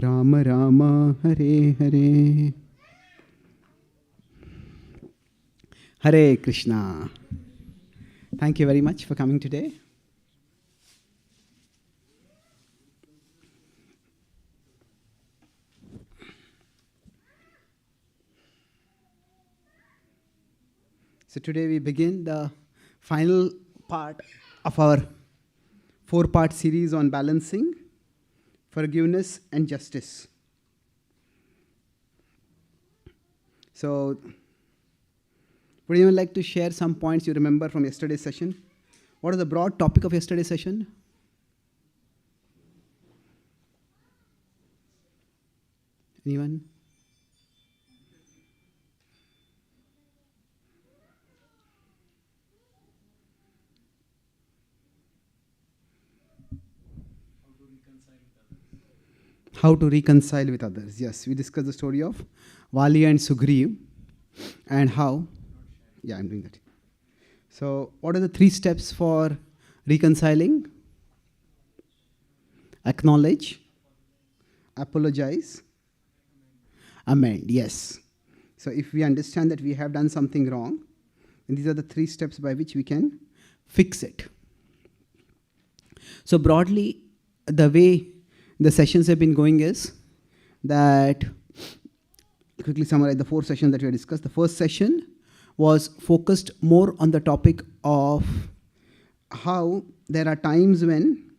Rama Rama Hare Hare. Hare Krishna. Thank you very much for coming today. So today we begin the final part of our 4-part series on balancing, forgiveness and justice. So would anyone like to share some points you remember from yesterday's session? What is the broad topic of yesterday's session? Anyone? How to reconcile with others. Yes, we discussed the story of Vali and Sugriv and how. Yeah, I'm doing that. So, what are the 3 steps for reconciling? Acknowledge, apologize, amend. Yes. So, if we understand that we have done something wrong, then these are the 3 steps by which we can fix it. So, broadly, the way the sessions have been going is that, quickly summarize the 4 sessions that we have discussed. The first session was focused more on the topic of how there are times when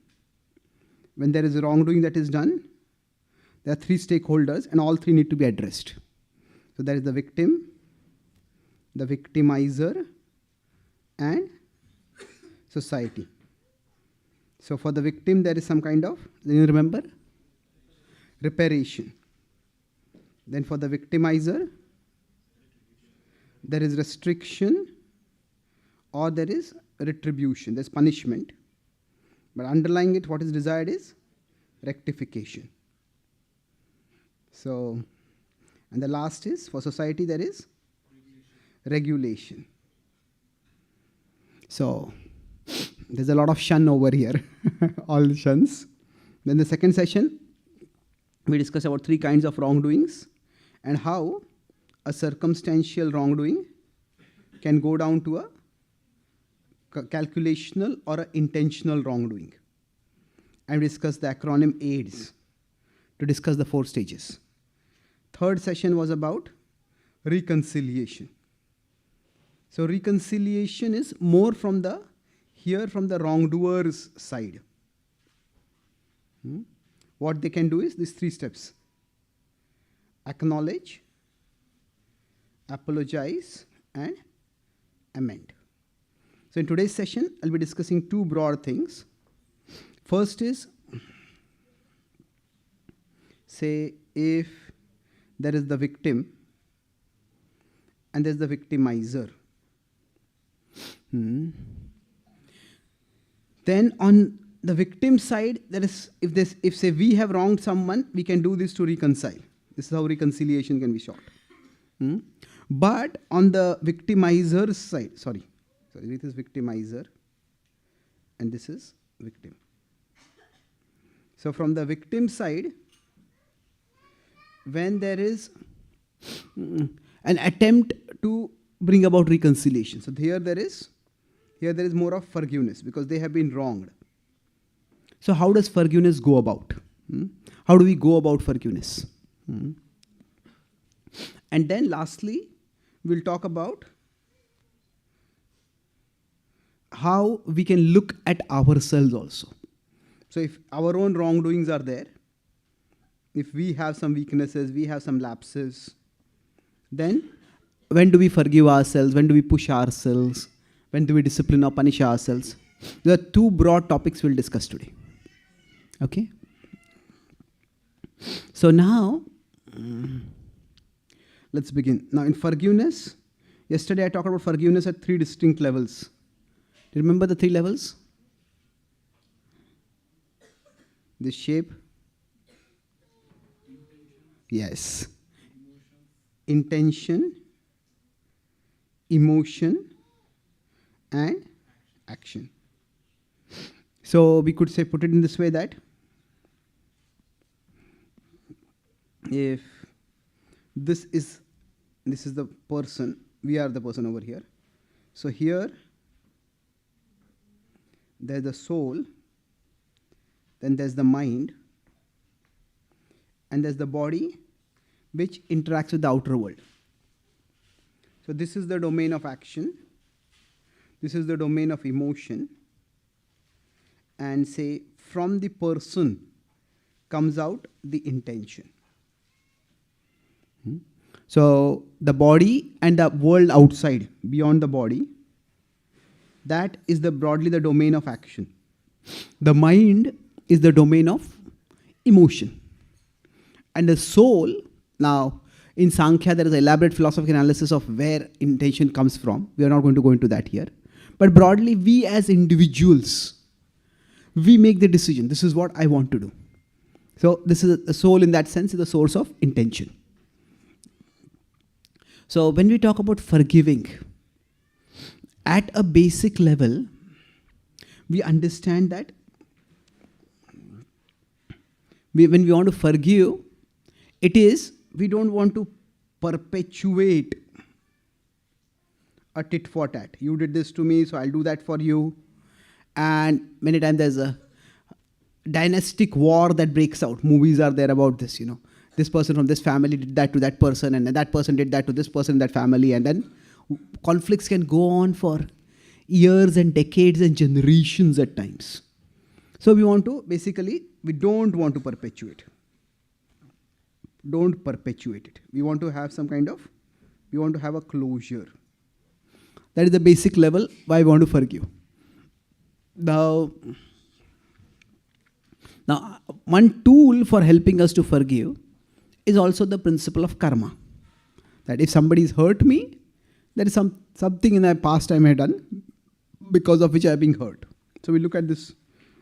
there is a wrongdoing that is done, there are 3 stakeholders and all 3 need to be addressed. So there is the victim, the victimizer, and society. So for the victim, there is some kind of, do you remember? Reparation. Then for the victimizer, there is restriction or there is retribution, there's punishment. But underlying it, what is desired is rectification. So, and the last is, for society, there is regulation. So, there's a lot of shun over here, all shuns. Then the second session, we discussed about 3 kinds of wrongdoings and how a circumstantial wrongdoing can go down to a calculational or an intentional wrongdoing. And we discussed the acronym AIDS to discuss the 4 stages. Third session was about reconciliation. So reconciliation is more from the wrongdoer's side. What they can do is these 3 steps. Acknowledge, apologize, and amend. So in today's session, I'll be discussing 2 broad things. First is, say if there is the victim and there's the victimizer. Then on the victim side, there is, if say we have wronged someone, we can do this to reconcile. This is how reconciliation can be short. But on the victimizer's side, sorry, this is victimizer and this is victim. So from the victim side, when there is an attempt to bring about reconciliation, so here there is more of forgiveness because they have been wronged. So how does forgiveness go about? How do we go about forgiveness? And then lastly, we'll talk about how we can look at ourselves also. So if our own wrongdoings are there, if we have some weaknesses, we have some lapses, then when do we forgive ourselves? When do we push ourselves? When do we discipline or punish ourselves? There are 2 broad topics we'll discuss today. Okay? So now, let's begin. Now in forgiveness, yesterday I talked about forgiveness at 3 distinct levels. Do you remember the 3 levels? This shape. Yes. Intention, emotion, and action. So we could say, put it in this way that if this is the person, we are the person over here. So here there's the soul, then there's the mind, and there's the body which interacts with the outer world. So this is the domain of action, this is the domain of emotion, and say from the person comes out the intention. So the body and the world outside, beyond the body, that is broadly the domain of action. The mind is the domain of emotion. And the soul, now in Sankhya there is an elaborate philosophical analysis of where intention comes from. We are not going to go into that here. But broadly, we as individuals, we make the decision. This is what I want to do. So this is the soul in that sense is the source of intention. So when we talk about forgiving, at a basic level, we understand that when we want to forgive, it is, we don't want to perpetuate a tit for tat. You did this to me, so I'll do that for you. And many times there's a dynastic war that breaks out. Movies are there about this, This person from this family did that to that person, and that person did that to this person in that family, and then conflicts can go on for years and decades and generations at times. So we don't want to perpetuate. Don't perpetuate it. We want to have a closure. That is the basic level why we want to forgive. Now, one tool for helping us to forgive is also the principle of karma. That if somebody has hurt me, there is something in my past I may have done because of which I have been hurt. So we look at this.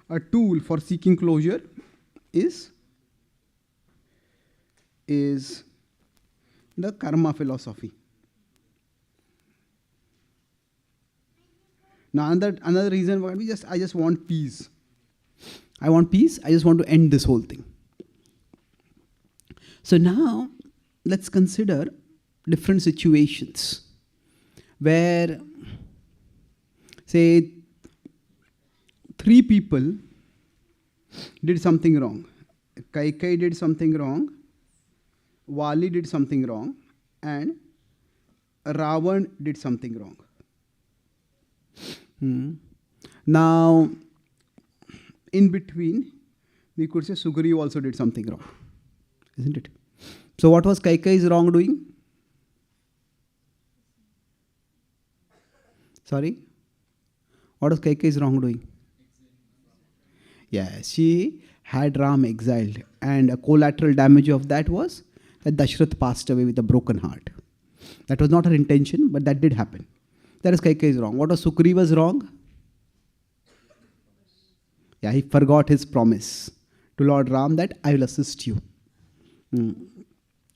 A tool for seeking closure is the karma philosophy. Now another reason why I just want peace. I want peace, I just want to end this whole thing. So now let's consider different situations where, say, 3 people did something wrong. Kaikai did something wrong, Vali did something wrong, and Ravan did something wrong. Now, in between, we could say Sugriv also did something wrong, isn't it? So what was Kaikai's wrongdoing? Sorry? What was Kaikai's wrongdoing? Yeah, she had Ram exiled, and a collateral damage of that was that Dashrath passed away with a broken heart. That was not her intention, but that did happen. That is Kaikai's wrong. What was Sugriva's wrong? Yeah, he forgot his promise to Lord Ram that I will assist you.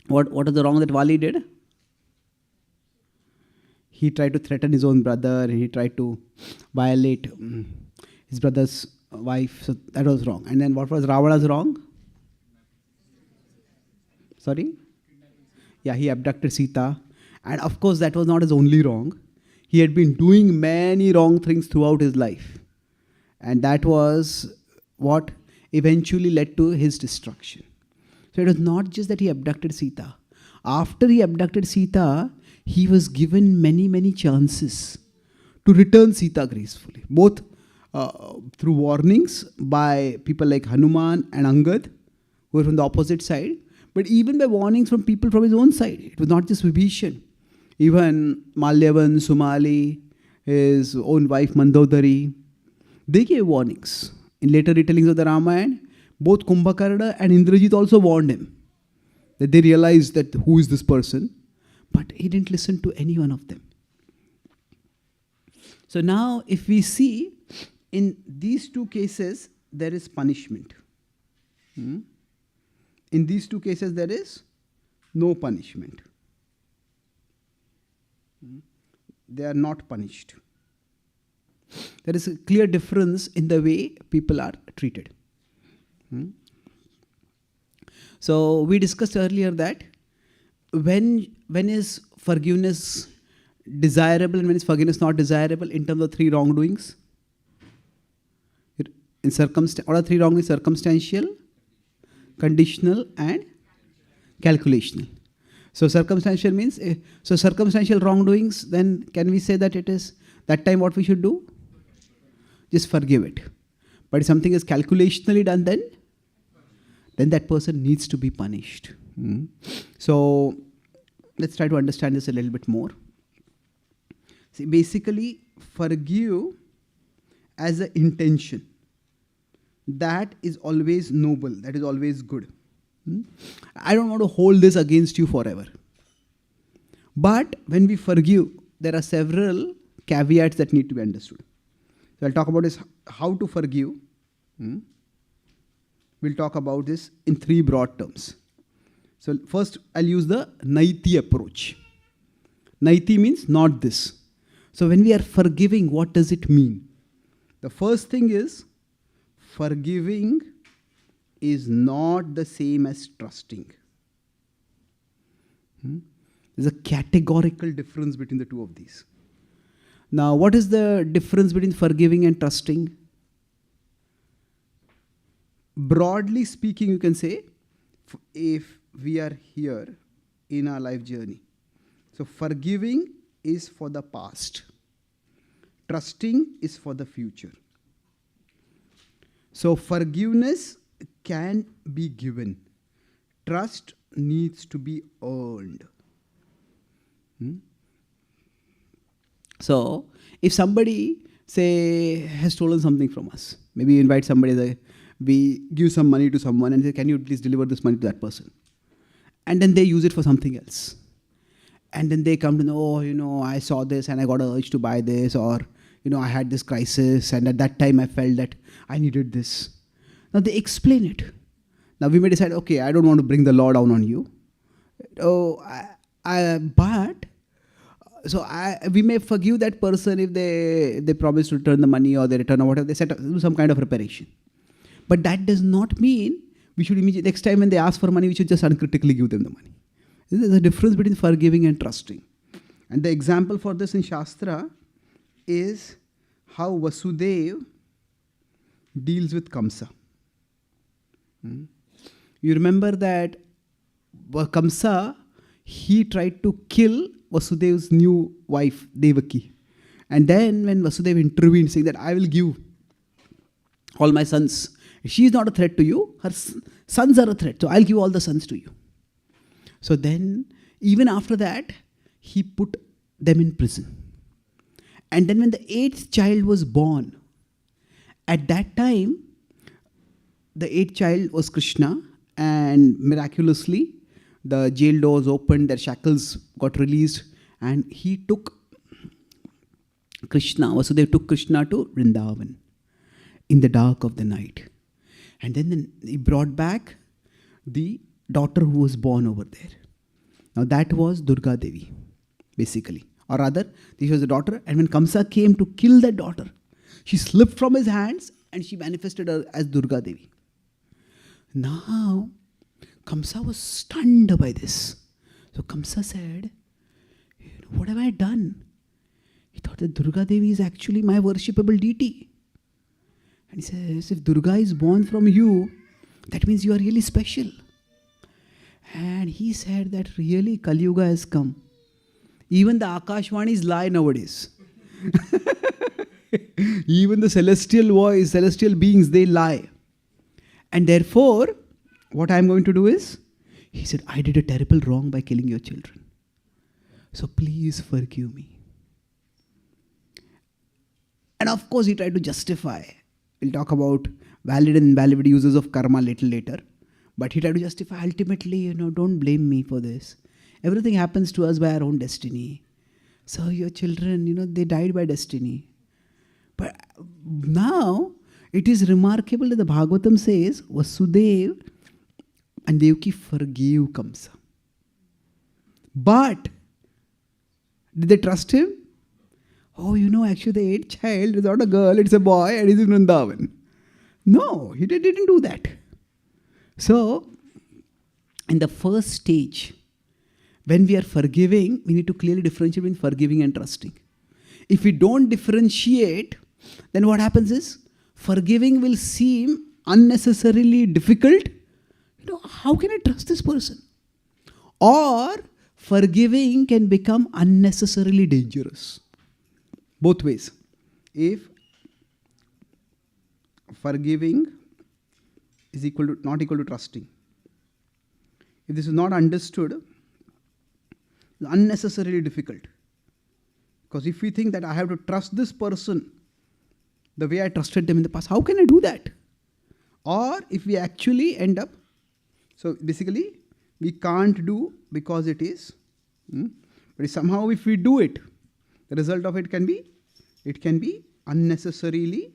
What is the wrong that Vali did? He tried to threaten his own brother. He tried to violate his brother's wife. So that was wrong. And then what was Ravana's wrong? Sorry? Yeah, he abducted Sita. And of course, that was not his only wrong. He had been doing many wrong things throughout his life. And that was what eventually led to his destruction. So it was not just that he abducted Sita. After he abducted Sita, he was given many, many chances to return Sita gracefully. Both through warnings by people like Hanuman and Angad, who were from the opposite side, but even by warnings from people from his own side. It was not just Vibhishan. Even Malyavan, Sumali, his own wife Mandodari, they gave warnings. In later retellings of the Ramayana, both Kumbhakarna and Indrajit also warned him that they realized that who is this person, but he didn't listen to any one of them. So now if we see, in these 2 cases, there is punishment. In these 2 cases, there is no punishment. They are not punished. There is a clear difference in the way people are treated. So we discussed earlier that when is forgiveness desirable and when is forgiveness not desirable in terms of three wrongdoings? What are three wrongdoings? Circumstantial, conditional, and calculational. So circumstantial means, circumstantial wrongdoings, then can we say that it is that time what we should do? Just forgive it. But if something is calculationally done, then that person needs to be punished. So let's try to understand this a little bit more. See, basically, forgive as an intention. That is always noble. That is always good. I don't want to hold this against you forever. But when we forgive, there are several caveats that need to be understood. So I'll talk about this, how to forgive. We'll talk about this in three broad terms. So first, I'll use the Naiti approach. Naiti means not this. So when we are forgiving, what does it mean? The first thing is, forgiving is not the same as trusting. There's a categorical difference between the two of these. Now, what is the difference between forgiving and trusting? Broadly speaking, you can say, if we are here in our life journey, so forgiving is for the past. Trusting is for the future. So forgiveness can be given. Trust needs to be earned. So if somebody, say, has stolen something from us, maybe you invite somebody, we give some money to someone and say, can you please deliver this money to that person? And then they use it for something else. And then they come to know, I saw this and I got an urge to buy this, or, I had this crisis and at that time I felt that I needed this. Now they explain it. Now we may decide, okay, I don't want to bring the law down on you. We may forgive that person if they promise to return the money or they return or whatever, they do some kind of reparation. But that does not mean we should immediately, next time when they ask for money, we should just uncritically give them the money. There's a difference between forgiving and trusting. And the example for this in Shastra is how Vasudev deals with Kamsa. You remember that Kamsa, he tried to kill Vasudev's new wife, Devaki. And then when Vasudev intervened, saying that I will give all my sons. She is not a threat to you. Her sons are a threat. So I'll give all the sons to you. So then, even after that, he put them in prison. And then when the 8th child was born, at that time, the 8th child was Krishna, and miraculously, the jail doors opened, their shackles got released, and he took Krishna, Vasudev took Krishna to Vrindavan in the dark of the night. And then he brought back the daughter who was born over there. Now that was Durga Devi, basically. Or rather, this was the daughter, and when Kamsa came to kill that daughter, she slipped from his hands and she manifested her as Durga Devi. Now, Kamsa was stunned by this. So Kamsa said, what have I done? He thought that Durga Devi is actually my worshipable deity. And he says, if Durga is born from you, that means you are really special. And he said that really Kali Yuga has come. Even the Akashvanis lie nowadays. Even the celestial voice, celestial beings, they lie. And therefore, what I am going to do is, he said, I did a terrible wrong by killing your children. So please forgive me. And of course, he tried to justify. We'll talk about valid and invalid uses of karma a little later. But he tried to justify, ultimately, don't blame me for this. Everything happens to us by our own destiny. So your children, they died by destiny. But now, it is remarkable that the Bhagavatam says, Vasudev and Devaki forgave Kamsa. But, did they trust him? Oh, actually the 8th child is not a girl, it's a boy and he's in Vrindavan. No, he didn't do that. So, in the first stage, when we are forgiving, we need to clearly differentiate between forgiving and trusting. If we don't differentiate, then what happens is forgiving will seem unnecessarily difficult. How can I trust this person? Or forgiving can become unnecessarily dangerous. Both ways. If forgiving is not equal to trusting, if this is not understood, it's unnecessarily difficult. Because if we think that I have to trust this person the way I trusted them in the past, how can I do that? Or if we actually end up, so basically we can't do because it is, but somehow if we do it, the result of it can be unnecessarily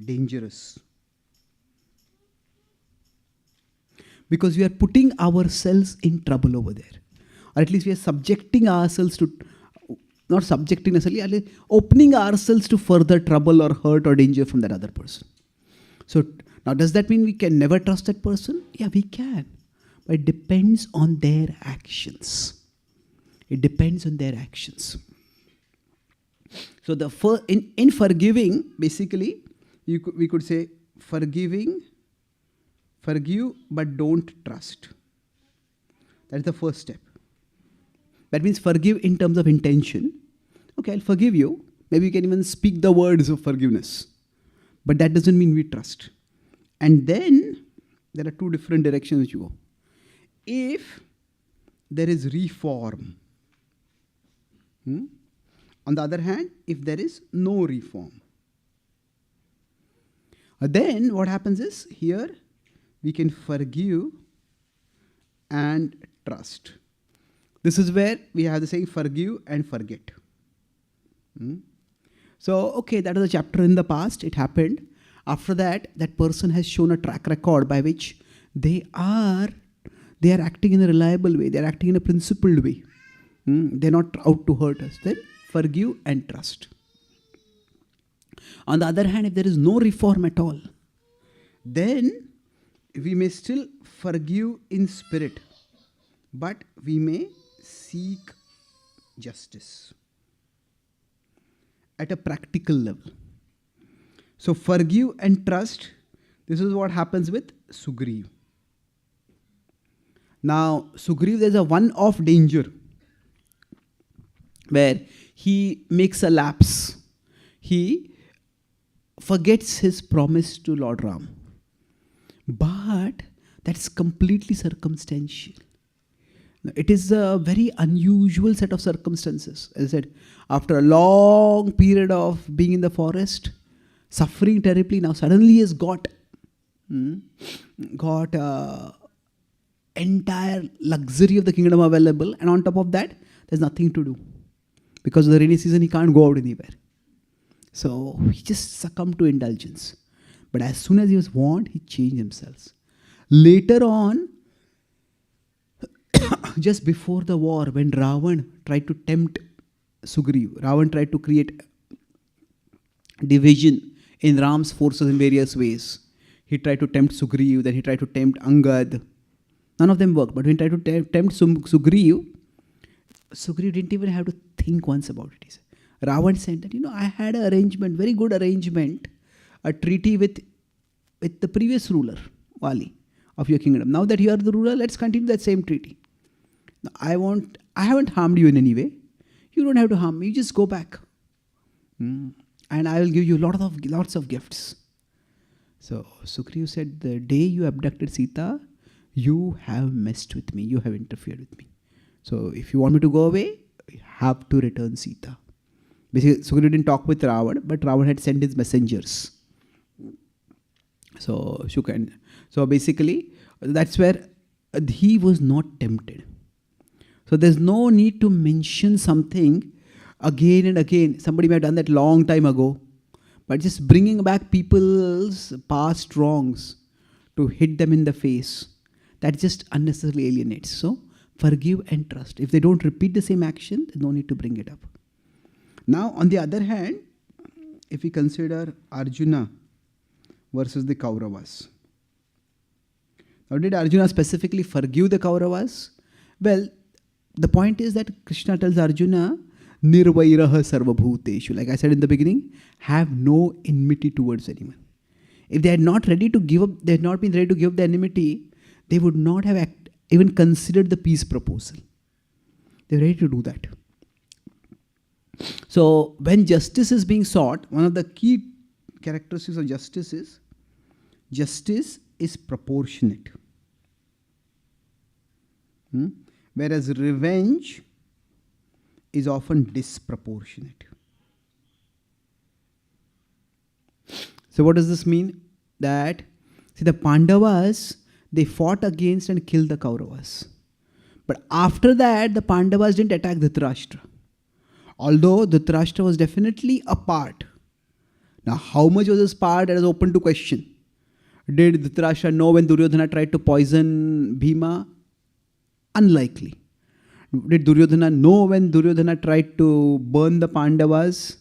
dangerous. Because we are putting ourselves in trouble over there. Or at least we are subjecting ourselves to, not subjecting necessarily, opening ourselves to further trouble or hurt or danger from that other person. So now does that mean we can never trust that person? Yeah, we can. But it depends on their actions. It depends on their actions. So in forgiving, basically, we could say forgive but don't trust. That's the first step. That means forgive in terms of intention. Okay, I'll forgive you. Maybe you can even speak the words of forgiveness. But that doesn't mean we trust. And then there are two different directions which you go. If there is reform, on the other hand, if there is no reform, then what happens is here we can forgive and trust. This is where we have the saying forgive and forget. So, okay, that was a chapter in the past. It happened. After that, that person has shown a track record by which they are acting in a reliable way. They are acting in a principled way. They're not out to hurt us. Then forgive and trust. On the other hand, if there is no reform at all, then we may still forgive in spirit, but we may seek justice at a practical level. So forgive and trust, this is what happens with Sugriv. Now, Sugriv, there's a one-off danger where he makes a lapse. He forgets his promise to Lord Ram. But that's completely circumstantial. It is a very unusual set of circumstances. As I said, after a long period of being in the forest, suffering terribly, now suddenly he has got entire luxury of the kingdom available, and on top of that, there's nothing to do. Because of the rainy season, he can't go out anywhere. So he just succumbed to indulgence. But as soon as he was warned, he changed himself. Later on, just before the war, when Ravan tried to tempt Sugriv, Ravan tried to create division in Ram's forces in various ways. He tried to tempt Sugriv, then he tried to tempt Angad. None of them worked. But when he tried to tempt Sugriv, Sugriv didn't even have to think once about it. He said, Ravan said that, I had an arrangement, very good arrangement, a treaty with the previous ruler, Wali, of your kingdom. Now that you are the ruler, let's continue that same treaty. Now, I haven't harmed you in any way. You don't have to harm me. You just go back. And I will give you lots of gifts. So Sugriv said, the day you abducted Sita, you have messed with me. You have interfered with me. So if you want me to go away, you have to return Sita. Basically, Sugriv didn't talk with Ravan, but Ravan had sent his messengers. So basically, that's where he was not tempted. So there's no need to mention something again and again. Somebody may have done that long time ago. But just bringing back people's past wrongs to hit them in the face, that just unnecessarily alienates. So forgive and trust. If they don't repeat the same action, there's no need to bring it up. Now, on the other hand, if we consider Arjuna versus the Kauravas, Now, did Arjuna specifically forgive the Kauravas? Well, the point is that Krishna tells Arjuna, Nirvairaha sarvabhuteshu. Like I said in the beginning, have no enmity towards anyone. If they had not ready to give up, they had not been ready to give up the enmity, they would not have even considered the peace proposal. They were ready to do that. So when justice is being sought, one of the key characteristics of justice is proportionate. Whereas revenge is often disproportionate. So what does this mean? That, see, the Pandavas, they fought against and killed the Kauravas. But after that, the Pandavas didn't attack Dhritarashtra. Although Dhritarashtra was definitely a part. Now, how much was his part? That is open to question. Did Dhritarashtra know when Duryodhana tried to poison Bhima? Unlikely. Did Duryodhana know when Duryodhana tried to burn the Pandavas?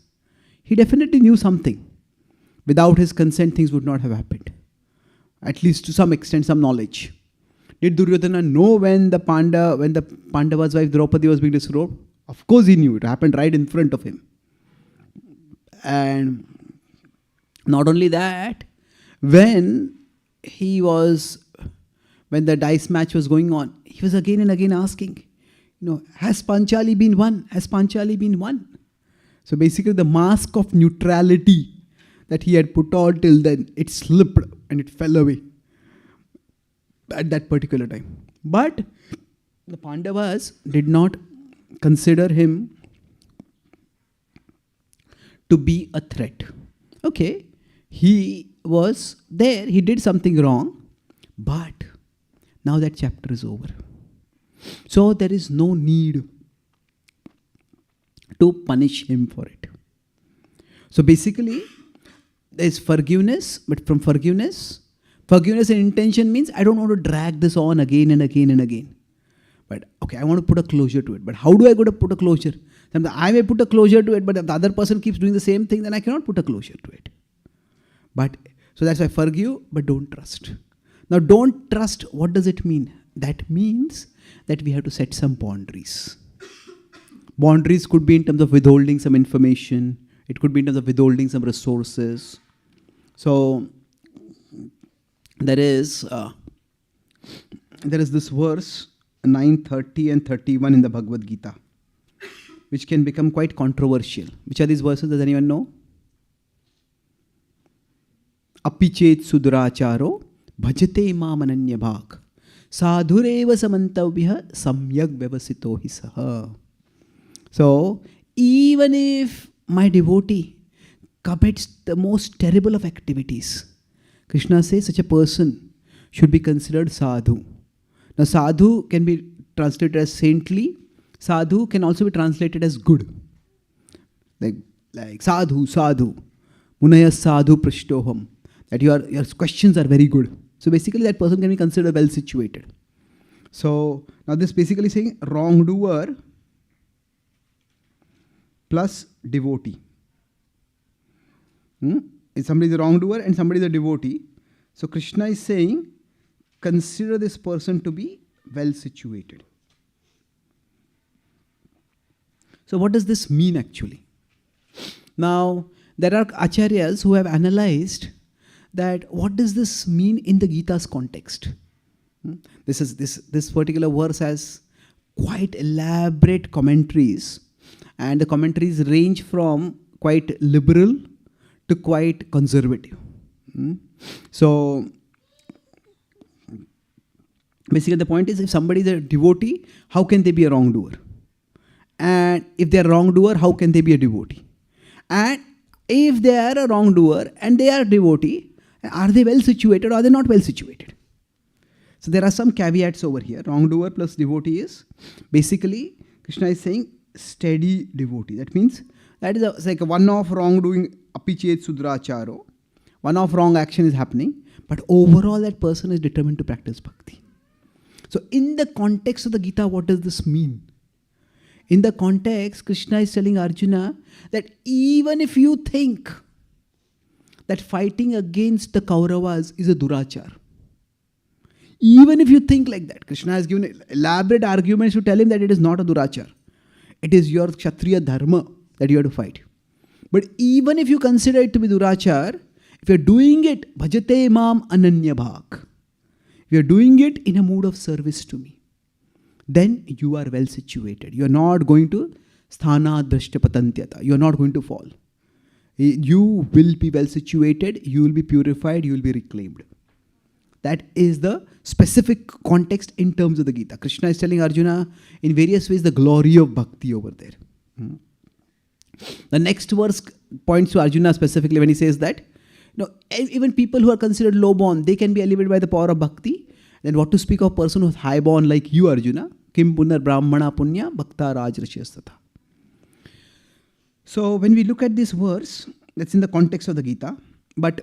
He definitely knew something. Without his consent, things would not have happened. At least to some extent, some knowledge. Did Duryodhana know when the Pandava's wife Draupadi was being disrobed? Of course he knew. It happened right in front of him. And not only that, when the dice match was going on, he was again and again asking, has Panchali been won? Has Panchali been won? So basically the mask of neutrality that he had put on till then, it slipped and it fell away at that particular time. But the Pandavas did not consider him to be a threat. Okay, he was there, he did something wrong, but now that chapter is over. So there is no need to punish him for it. So basically, there is forgiveness, but from forgiveness and intention means I don't want to drag this on again and again and again. But okay, I want to put a closure to it. But how do I go to put a closure? I may put a closure to it, but if the other person keeps doing the same thing, then I cannot put a closure to it. But so that's why forgive, but don't trust. Now don't trust, what does it mean? That means that we have to set some boundaries. Boundaries could be in terms of withholding some information. It could be in terms of withholding some resources. So there is this verse 9:30 and 31 in the Bhagavad Gita, which can become quite controversial. Which are these verses? Does anyone know? Apichet suduracharo bhajate imam ananya bhag sadhureva samantavya samyak vyavasito hi saha. So even if my devotee commits the most terrible of activities, Krishna says such a person should be considered sadhu. Now sadhu can be translated as saintly. Sadhu can also be translated as good. Like sadhu. Munaya sadhu prishtoham. That your questions are very good. So basically that person can be considered well situated. So now this basically saying wrongdoer plus devotee. If somebody is a wrongdoer and somebody is a devotee, so Krishna is saying, consider this person to be well situated. So what does this mean actually? Now, there are acharyas who have analyzed that what does this mean in the Gita's context. This particular verse has quite elaborate commentaries, and the commentaries range from quite liberal to quite conservative. So basically the point is, if somebody is a devotee, how can they be a wrongdoer? And if they are a wrongdoer, how can they be a devotee? And if they are a wrongdoer and they are a devotee, are they well situated or are they not well situated? So there are some caveats over here. Wrongdoer plus devotee is basically, Krishna is saying steady devotee. That means that is like a one-off wrongdoing, apichet sudracharo. One-off wrong action is happening, but overall that person is determined to practice bhakti. So in the context of the Gita, what does this mean? In the context, Krishna is telling Arjuna that even if you think that fighting against the Kauravas is a durachar, Even if you think like that, Krishna has given elaborate arguments to tell him that it is not a durachar. It is your Kshatriya dharma that you have to fight. But even if you consider it to be durachar, if you're doing it, bhajate mam ananya bhak, if you're doing it in a mood of service to me, then you are well situated. You're not going to sthana drashta patantyata. You're not going to fall. You will be well situated, you will be purified, you will be reclaimed. That is the specific context in terms of the Gita. Krishna is telling Arjuna in various ways the glory of bhakti over there. The next verse points to Arjuna specifically when he says that, even people who are considered low born, they can be elevated by the power of bhakti. Then what to speak of a person who is high born like you, Arjuna? Kim punar brahmana punya bhakta rajrashyastata. So when we look at this verse, that's in the context of the Gita. But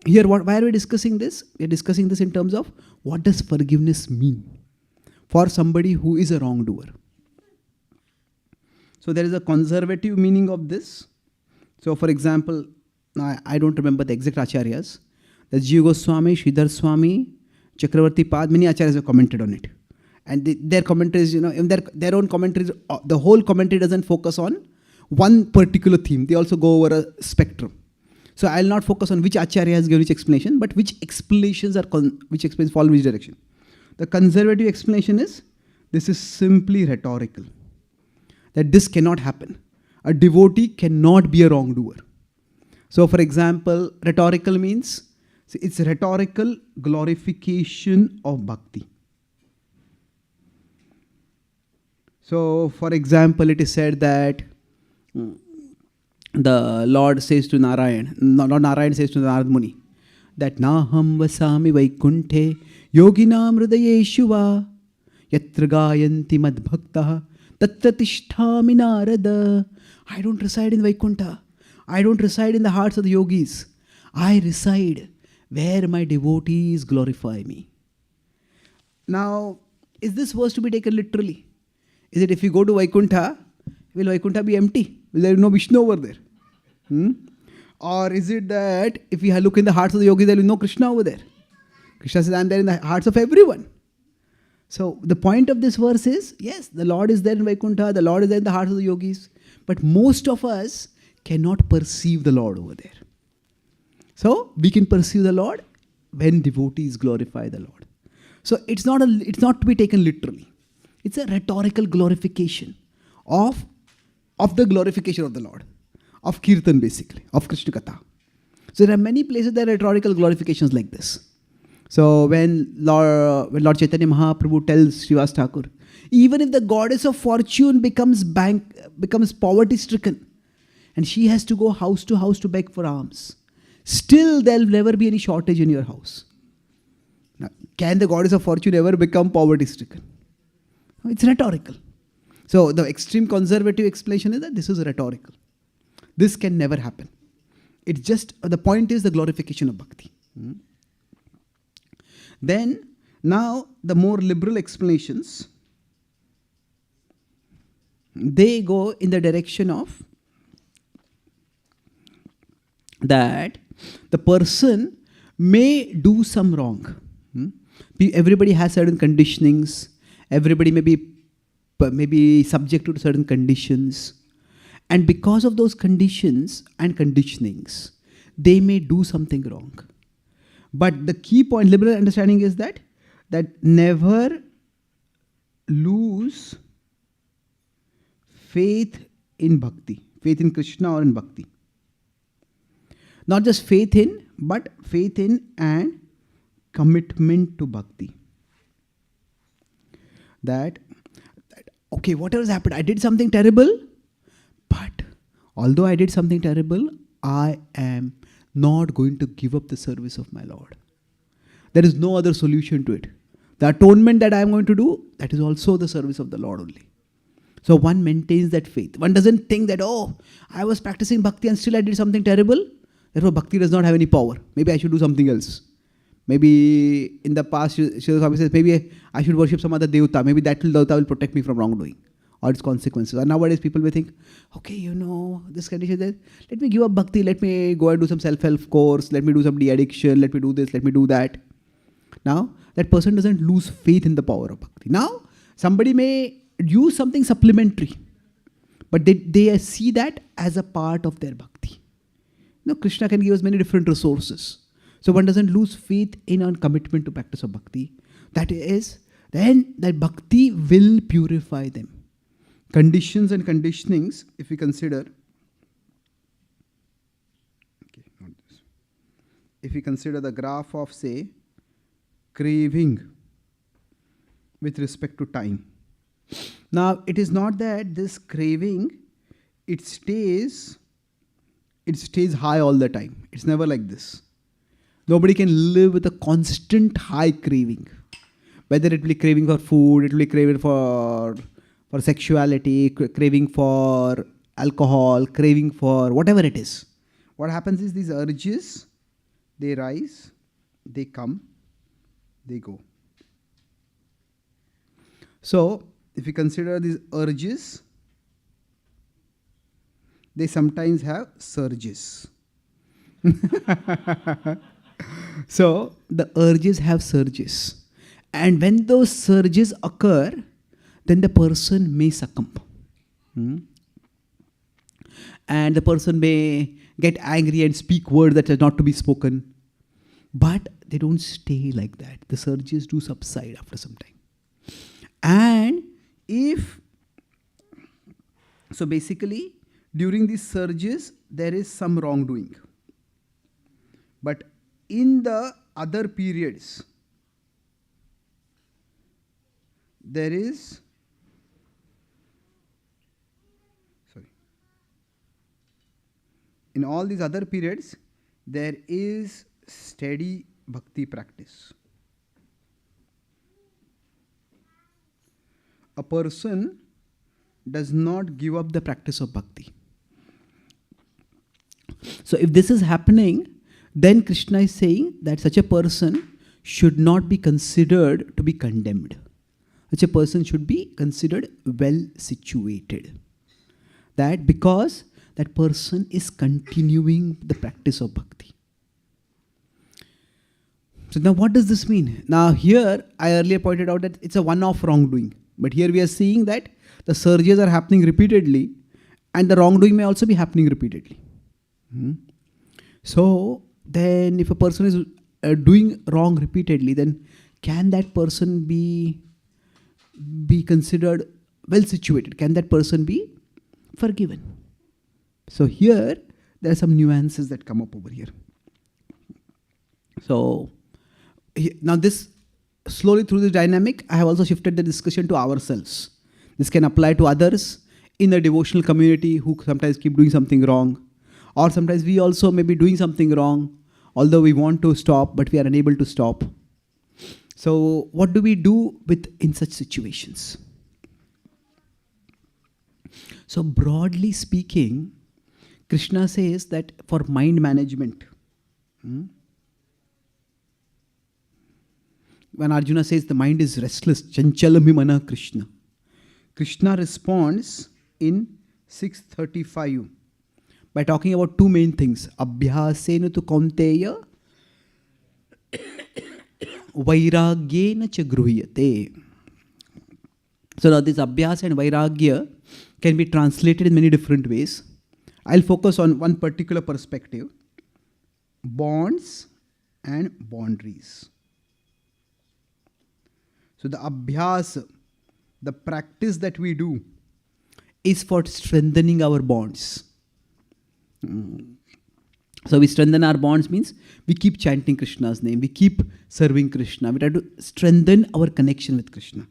here, why are we discussing this? We are discussing this in terms of what does forgiveness mean for somebody who is a wrongdoer. So there is a conservative meaning of this. So for example, I don't remember the exact acharyas. The Jiva Goswami, Sridhar Swami, Chakravarti Pad, many acharyas have commented on it. And their commentaries, in their own commentaries, the whole commentary doesn't focus on one particular theme. They also go over a spectrum. So I'll not focus on which acharya has given which explanation, but which explanations which explains fall in which direction. The conservative explanation is, this is simply rhetorical. That this cannot happen. A devotee cannot be a wrongdoer. So for example, rhetorical means, it's rhetorical glorification of bhakti. So for example, it is said that the Lord says to Narayan, not Narayan says to Narad Muni, that Naham vasami vaikunthe yoginam hridayeshu va yatra gayanti mad bhaktaha tatra tisthami narada. I don't reside in Vaikuntha. I don't reside in the hearts of the yogis. I reside where my devotees glorify me. Now, is this verse to be taken literally? Is it if you go to Vaikuntha, will Vaikuntha be empty? Will there be no Vishnu over there? Or is it that if we look in the hearts of the yogis, there will be no Krishna over there? Krishna says, I am there in the hearts of everyone. So the point of this verse is, yes, the Lord is there in Vaikuntha, the Lord is there in the hearts of the yogis, but most of us cannot perceive the Lord over there. So we can perceive the Lord when devotees glorify the Lord. So it's not to be taken literally. It's a rhetorical glorification of the glorification of the Lord, of Kirtan basically, of Krishna Katha. So there are many places that are rhetorical glorifications like this. So when Lord Chaitanya Mahaprabhu tells Srivas Thakur, even if the goddess of fortune becomes poverty stricken and she has to go house to house to beg for alms, still there will never be any shortage in your house. Now, can the goddess of fortune ever become poverty stricken? No, it's rhetorical. So the extreme conservative explanation is that this is rhetorical. This can never happen. It's just, the point is the glorification of bhakti. Then, now the more liberal explanations, they go in the direction of that the person may do some wrong. Everybody has certain conditionings. Everybody may be subject to certain conditions. And because of those conditions and conditionings, they may do something wrong. But the key point, liberal understanding is that never lose faith in bhakti, faith in Krishna or in bhakti. Not just faith in, but faith in and commitment to bhakti. That okay, whatever has happened, I did something terrible, but although I did something terrible, I am not going to give up the service of my Lord. There is no other solution to it. The atonement that I am going to do, that is also the service of the Lord only. So one maintains that faith. One doesn't think that, oh, I was practicing bhakti and still I did something terrible. Therefore, bhakti does not have any power. Maybe I should do something else. Maybe in the past, Srila Swami says, maybe I should worship some other devata. Maybe that devata will protect me from wrongdoing or its consequences. And nowadays, people may think, okay, this condition there, let me give up bhakti, let me go and do some self-help course, let me do some de-addiction, let me do this, let me do that. Now, that person doesn't lose faith in the power of bhakti. Now, somebody may use something supplementary, but they see that as a part of their bhakti. Krishna can give us many different resources. So one doesn't lose faith in our commitment to practice of bhakti. That is, then that bhakti will purify them. Conditions and conditionings, if we consider, if we consider the graph of, say, craving with respect to time. Now, it is not that this craving, it stays high all the time. It's never like this. Nobody can live with a constant high craving. Whether it will be craving for food, it will be craving for sexuality, craving for alcohol, craving for whatever it is. What happens is these urges, they rise, they come, they go. So, if you consider these urges, they sometimes have surges. So, the urges have surges. And when those surges occur, then the person may succumb. And the person may get angry and speak words that are not to be spoken. But they don't stay like that. The surges do subside after some time. And so basically, during these surges, there is some wrongdoing. But in the other periods, in all these other periods, there is steady bhakti practice. A person does not give up the practice of bhakti. So if this is happening, then Krishna is saying that such a person should not be considered to be condemned. Such a person should be considered well situated. That because that person is continuing the practice of bhakti. So now what does this mean? Now here, I earlier pointed out that it's a one-off wrongdoing. But here we are seeing that the surges are happening repeatedly and the wrongdoing may also be happening repeatedly. So then if a person is doing wrong repeatedly, then can that person be considered well situated? Can that person be forgiven? So here, there are some nuances that come up over here. So now this, slowly through this dynamic, I have also shifted the discussion to ourselves. This can apply to others in the devotional community who sometimes keep doing something wrong. Or sometimes we also may be doing something wrong, although we want to stop, but we are unable to stop. So what do we do in such situations? So broadly speaking, Krishna says that for mind management, when Arjuna says the mind is restless, chanchalam mana Krishna, Krishna responds in 635 by talking about two main things. Abhyasena tu kaunteya vairagyena cha gruhyate. So now this abhyas and vairagya can be translated in many different ways. I'll focus on one particular perspective. Bonds and boundaries. So the abhyas, the practice that we do, is for strengthening our bonds. So we strengthen our bonds means we keep chanting Krishna's name, we keep serving Krishna, we try to strengthen our connection with Krishna.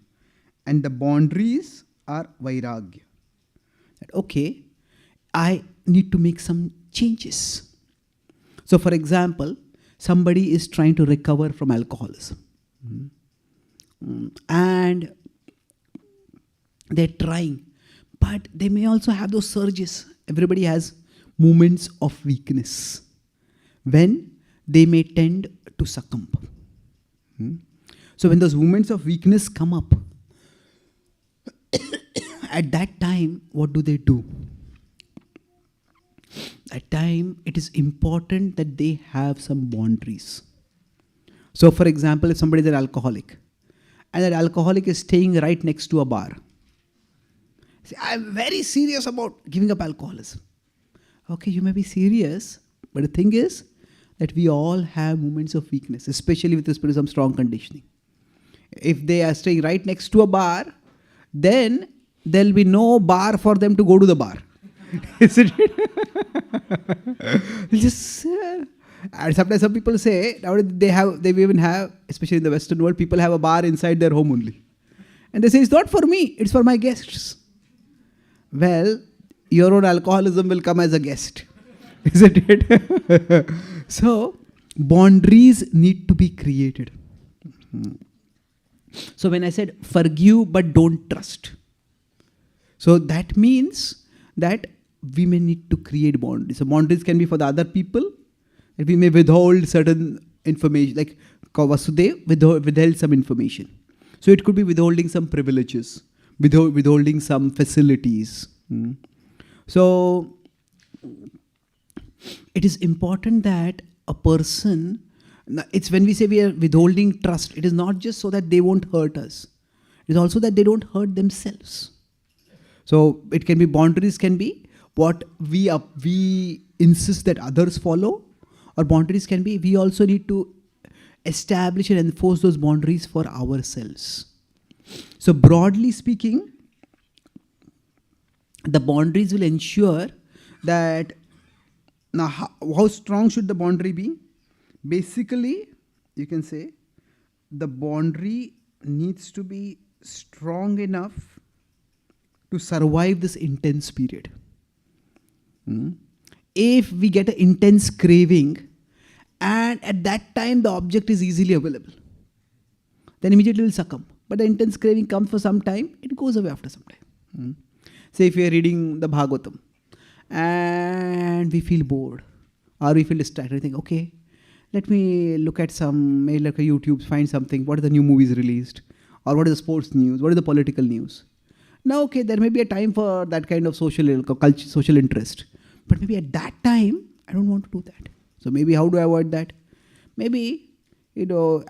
And the boundaries are vairagya. That, okay, I need to make some changes. So for example, somebody is trying to recover from alcoholism. And they're trying, but they may also have those surges. Everybody has moments of weakness when they may tend to succumb. So when those moments of weakness come up, at that time, what do? At time, it is important that they have some boundaries. So for example, if somebody is an alcoholic, and that alcoholic is staying right next to a bar, say, I'm very serious about giving up alcoholism. Okay, you may be serious, but the thing is that we all have moments of weakness, especially with respect to some strong conditioning. If they are staying right next to a bar, then there'll be no bar for them to go to the bar. Isn't it? Just, and sometimes some people say, they even have, especially in the Western world, people have a bar inside their home only. And they say, it's not for me, it's for my guests. Well, your own alcoholism will come as a guest. Isn't it? So, boundaries need to be created. So when I said forgive but don't trust, so that means that we may need to create boundaries. So boundaries can be for the other people, that we may withhold certain information, like Vasudev withheld some information. So it could be withholding some privileges, withholding some facilities. So it is important that a person, it's when we say we are withholding trust, it is not just so that they won't hurt us. It is also that they don't hurt themselves. So it can be, boundaries can be what we insist that others follow, or boundaries can be we also need to establish and enforce those boundaries for ourselves. So broadly speaking, the boundaries will ensure that, now how strong should the boundary be? Basically, you can say the boundary needs to be strong enough to survive this intense period. If we get an intense craving and at that time the object is easily available, then immediately we'll succumb. But the intense craving comes for some time, it goes away after some time. Say if we are reading the Bhagavatam and we feel bored or we feel distracted, we think, okay, let me look at maybe like a YouTube, find something, what are the new movies released, or what is the sports news, what is the political news. Now, okay, there may be a time for that kind of social interest, but maybe at that time, I don't want to do that. So maybe how do I avoid that? Maybe, if all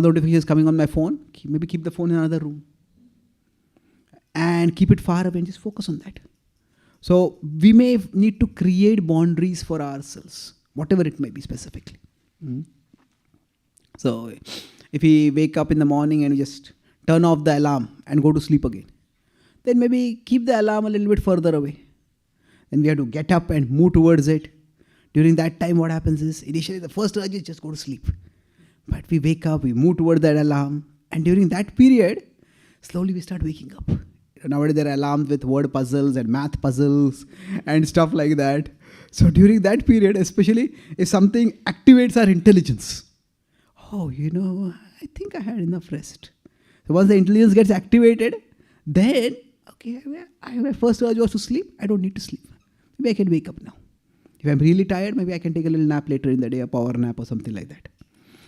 the notifications coming on my phone, maybe keep the phone in another room and keep it far away and just focus on that. So we may need to create boundaries for ourselves, whatever it may be specifically. So if we wake up in the morning and we just turn off the alarm and go to sleep again, then maybe keep the alarm a little bit further away. Then we have to get up and move towards it. During that time, what happens is, initially the first urge is just go to sleep. But we wake up, we move towards that alarm, and during that period, slowly we start waking up. Nowadays there are alarms with word puzzles and math puzzles and stuff like that. So during that period, especially if something activates our intelligence, I think I had enough rest. So once the intelligence gets activated, then, okay, my first urge was to sleep, I don't need to sleep. Maybe I can wake up now. If I'm really tired, maybe I can take a little nap later in the day, a power nap or something like that.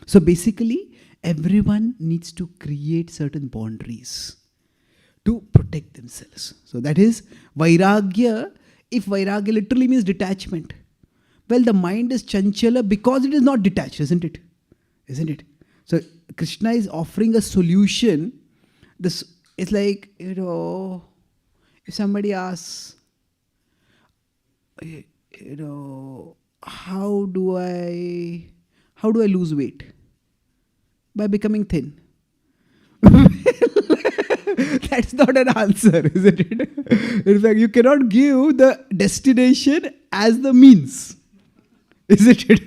So basically, everyone needs to create certain boundaries to protect themselves. So that is Vairagya. If Vairagya literally means detachment, well, the mind is chanchala because it is not detached, isn't it? Isn't it? So Krishna is offering a solution. This is like, if somebody asks, how do I lose weight? By becoming thin. That's not an answer, isn't it? In fact, you cannot give the destination as the means, isn't it?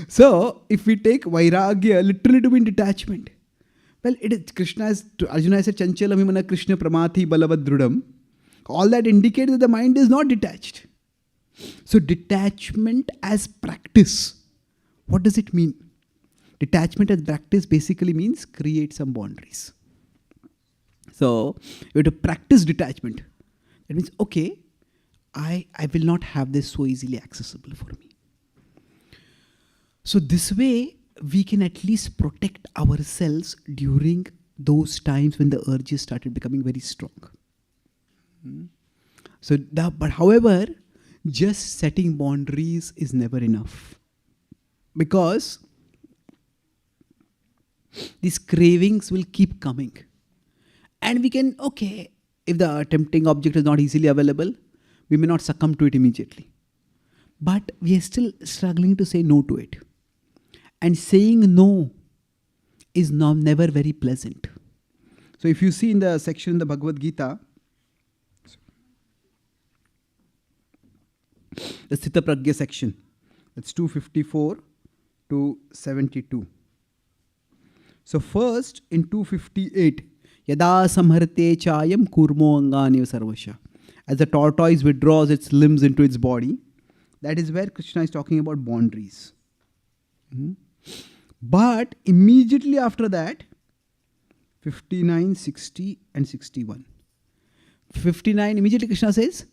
So, if we take Vairagya literally to mean detachment, well, it is Arjuna said, Chanchala Vimana Krishna Pramati Balavadrudam. All that indicates that the mind is not detached. So, detachment as practice. What does it mean? Detachment as practice basically means create some boundaries. So, you have to practice detachment. That means, okay, I will not have this so easily accessible for me. So, this way, we can at least protect ourselves during those times when the urges started becoming very strong. So, but however, just setting boundaries is never enough. Because these cravings will keep coming. And we can, okay, if the tempting object is not easily available, we may not succumb to it immediately. But we are still struggling to say no to it. And saying no is never very pleasant. So if you see in the section in the Bhagavad Gita, the Sthita Pragya section, that's 254 to 72. So first in 258, Yada samharte chayam kurmo angani sarvasha. As the tortoise withdraws its limbs into its body, that is where Krishna is talking about boundaries. But immediately after that, 59, 60 and 61. 59, immediately Krishna says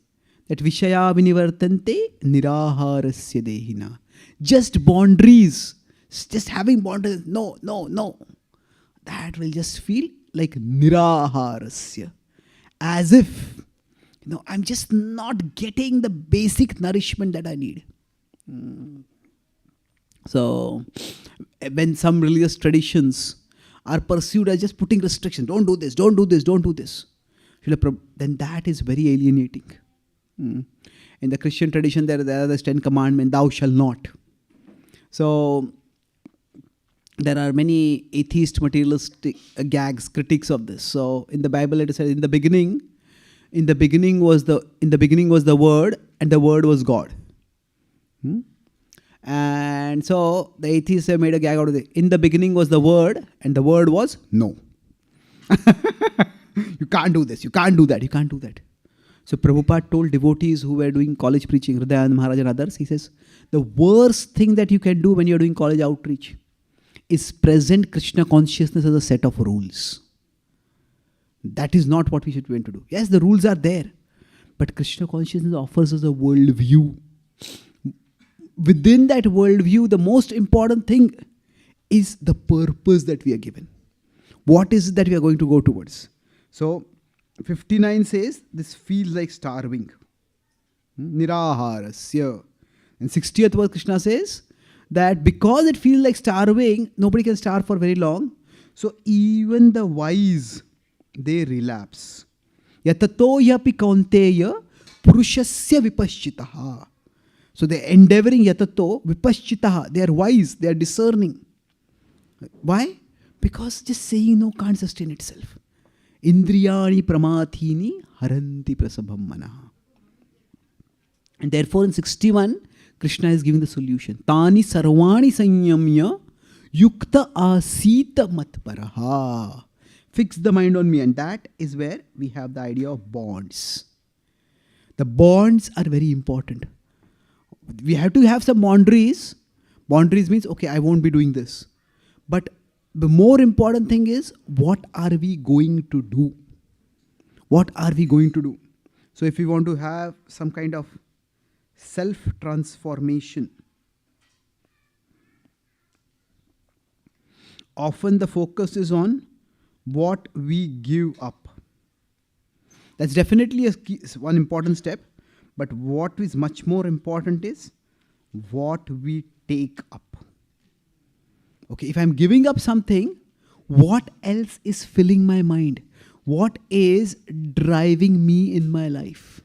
that Vishaya vinivartante niraharasya dehina. Just boundaries, just having boundaries, no. That will just feel like niraharasya. As if, I'm just not getting the basic nourishment that I need. So, when some religious traditions are pursued as just putting restrictions, don't do this, don't do this, don't do this, then that is very alienating. In the Christian tradition, there are the 10 commandments, thou shalt not. So, there are many atheist, materialistic gags, critiques of this. So, in the Bible, it says, in the beginning was the Word, and the Word was God. And so the atheists have made a gag out of it. In the beginning was the Word, and the Word was no. You can't do this, you can't do that, you can't do that. So Prabhupada told devotees who were doing college preaching, Hridayanand Maharaj and others, he says, the worst thing that you can do when you're doing college outreach is present Krishna consciousness as a set of rules. That is not what we should be able to do. Yes, the rules are there, but Krishna consciousness offers us a worldview. Within that worldview, the most important thing is the purpose that we are given. What is it that we are going to go towards? So, 59 says, this feels like starving. Niraharasya. And 60th verse, Krishna says that because it feels like starving, nobody can starve for very long. So, even the wise, they relapse. Yatato yapi kaunteya purushasya vipaschitaha. So they're endeavoring yatato vipaschitaha. They are wise, they are discerning. Why? Because just saying no can't sustain itself. Indriyani pramathini haranti prasabham manaha. And therefore in 61, Krishna is giving the solution. Tani sarvani sanyamya yukta asita matparaha. Fix the mind on me. And that is where we have the idea of bonds. The bonds are very important. We have to have some boundaries. Boundaries means, okay, I won't be doing this. But the more important thing is, what are we going to do? What are we going to do? So if we want to have some kind of self-transformation, often the focus is on what we give up. That's definitely one important step. But what is much more important is what we take up. Okay, if I'm giving up something, what else is filling my mind? What is driving me in my life?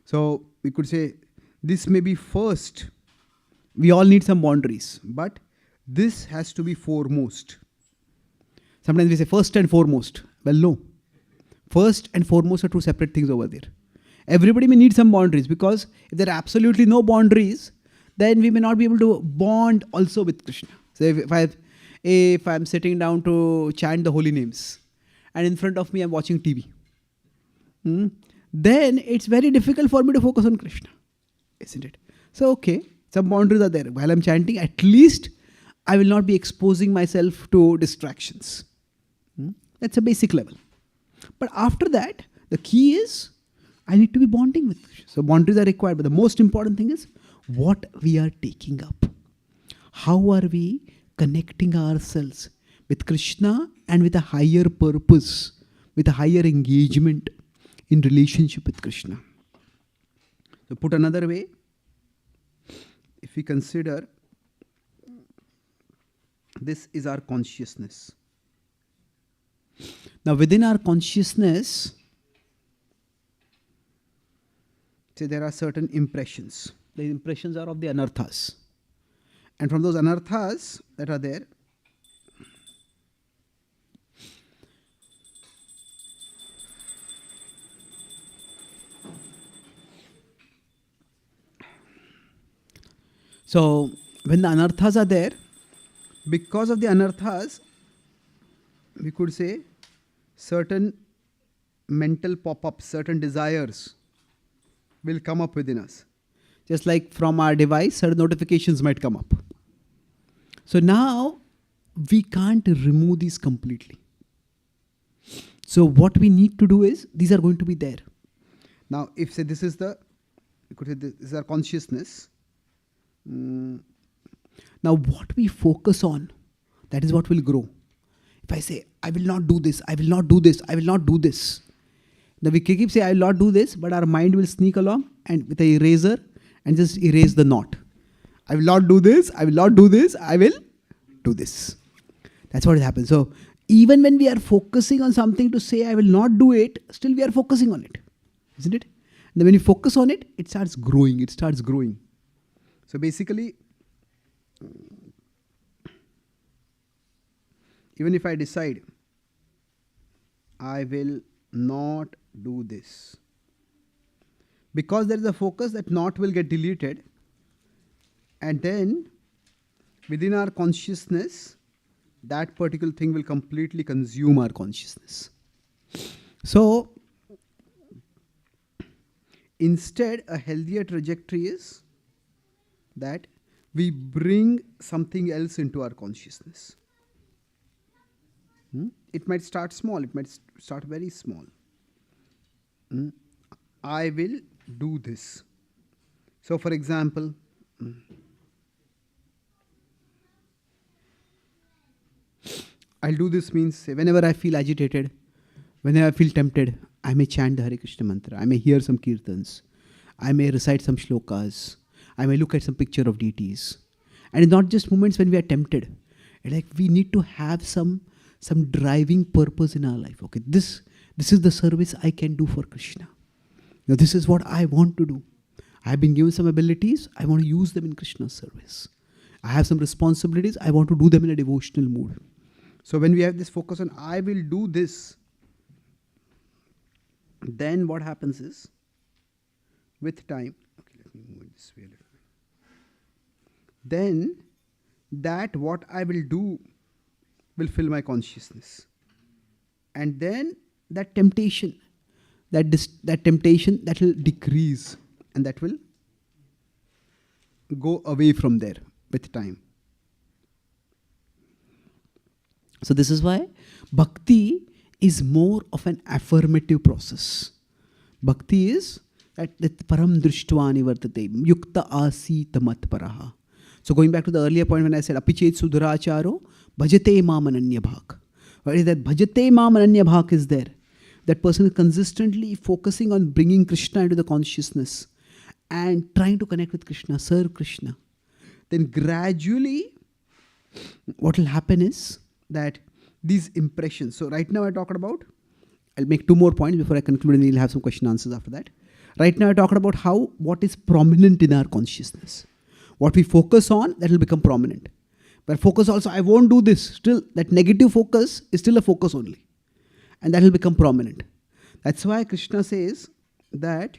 So we could say this may be first. We all need some boundaries, but this has to be foremost. Sometimes we say first and foremost. Well, no. First and foremost are two separate things over there. Everybody may need some boundaries, because if there are absolutely no boundaries, then we may not be able to bond also with Krishna. So if I'm sitting down to chant the holy names, and in front of me I'm watching TV, then it's very difficult for me to focus on Krishna, isn't it? So okay, some boundaries are there. While I'm chanting, at least I will not be exposing myself to distractions. That's a basic level. But after that, the key is I need to be bonding with Krishna. So boundaries are required, but the most important thing is what we are taking up. How are we connecting ourselves with Krishna and with a higher purpose, with a higher engagement in relationship with Krishna? So put another way, if we consider This is our consciousness. Now within our consciousness, say there are certain impressions. The impressions are of the anarthas. And from those anarthas that are there, so when the anarthas are there, because of the anarthas, we could say certain mental pop-ups, certain desires will come up within us. Just like from our device, certain notifications might come up. So now we can't remove these completely. So what we need to do is, these are going to be there. Now if say this is the, you could say this is our consciousness. Now what we focus on, that is what will grow. If I say, I will not do this, I will not do this, I will not do this. Now we keep saying, I will not do this, but our mind will sneak along and with an eraser and just erase the knot. I will not do this, I will not do this, I will do this. That's what happens. So even when we are focusing on something to say, I will not do it, still we are focusing on it. Isn't it? And then when you focus on it, it starts growing, it starts growing. So basically, even if I decide, I will not do this, because there is a focus, that not will get deleted, and then within our consciousness, that particular thing will completely consume our consciousness. So instead, a healthier trajectory is that we bring something else into our consciousness. It might start small, it might start very small. I will do this. So for example, I'll do this means, say, whenever I feel agitated, whenever I feel tempted, I may chant the Hare Krishna mantra, I may hear some kirtans, I may recite some shlokas, I may look at some picture of deities. And it's not just moments when we are tempted. Like we need to have some driving purpose in our life. Okay, this is the service I can do for Krishna. Now this is what I want to do. I have been given some abilities, I want to use them in Krishna's service. I have some responsibilities, I want to do them in a devotional mood. So when we have this focus on I will do this, then what happens is, with time, okay, let me move it this way a little bit. Then that what I will do will fill my consciousness. And then that temptation, that temptation, that will decrease and that will go away from there with time. So this is why bhakti is more of an affirmative process. Bhakti is that param drishtva nivartate, yukta asita matparaha. So going back to the earlier point when I said apichet sudharacharo, bhajate mam ananya bhak. What is that? Bhajate mam ananya bhak is there. That person is consistently focusing on bringing Krishna into the consciousness and trying to connect with Krishna, serve Krishna. Then gradually what will happen is that these impressions, so right now I talked about, I'll make two more points before I conclude and we'll have some question answers after that. Right now I talked about what is prominent in our consciousness. What we focus on, that will become prominent. But focus also, I won't do this, still that negative focus is still a focus only. And that will become prominent. That's why Krishna says that,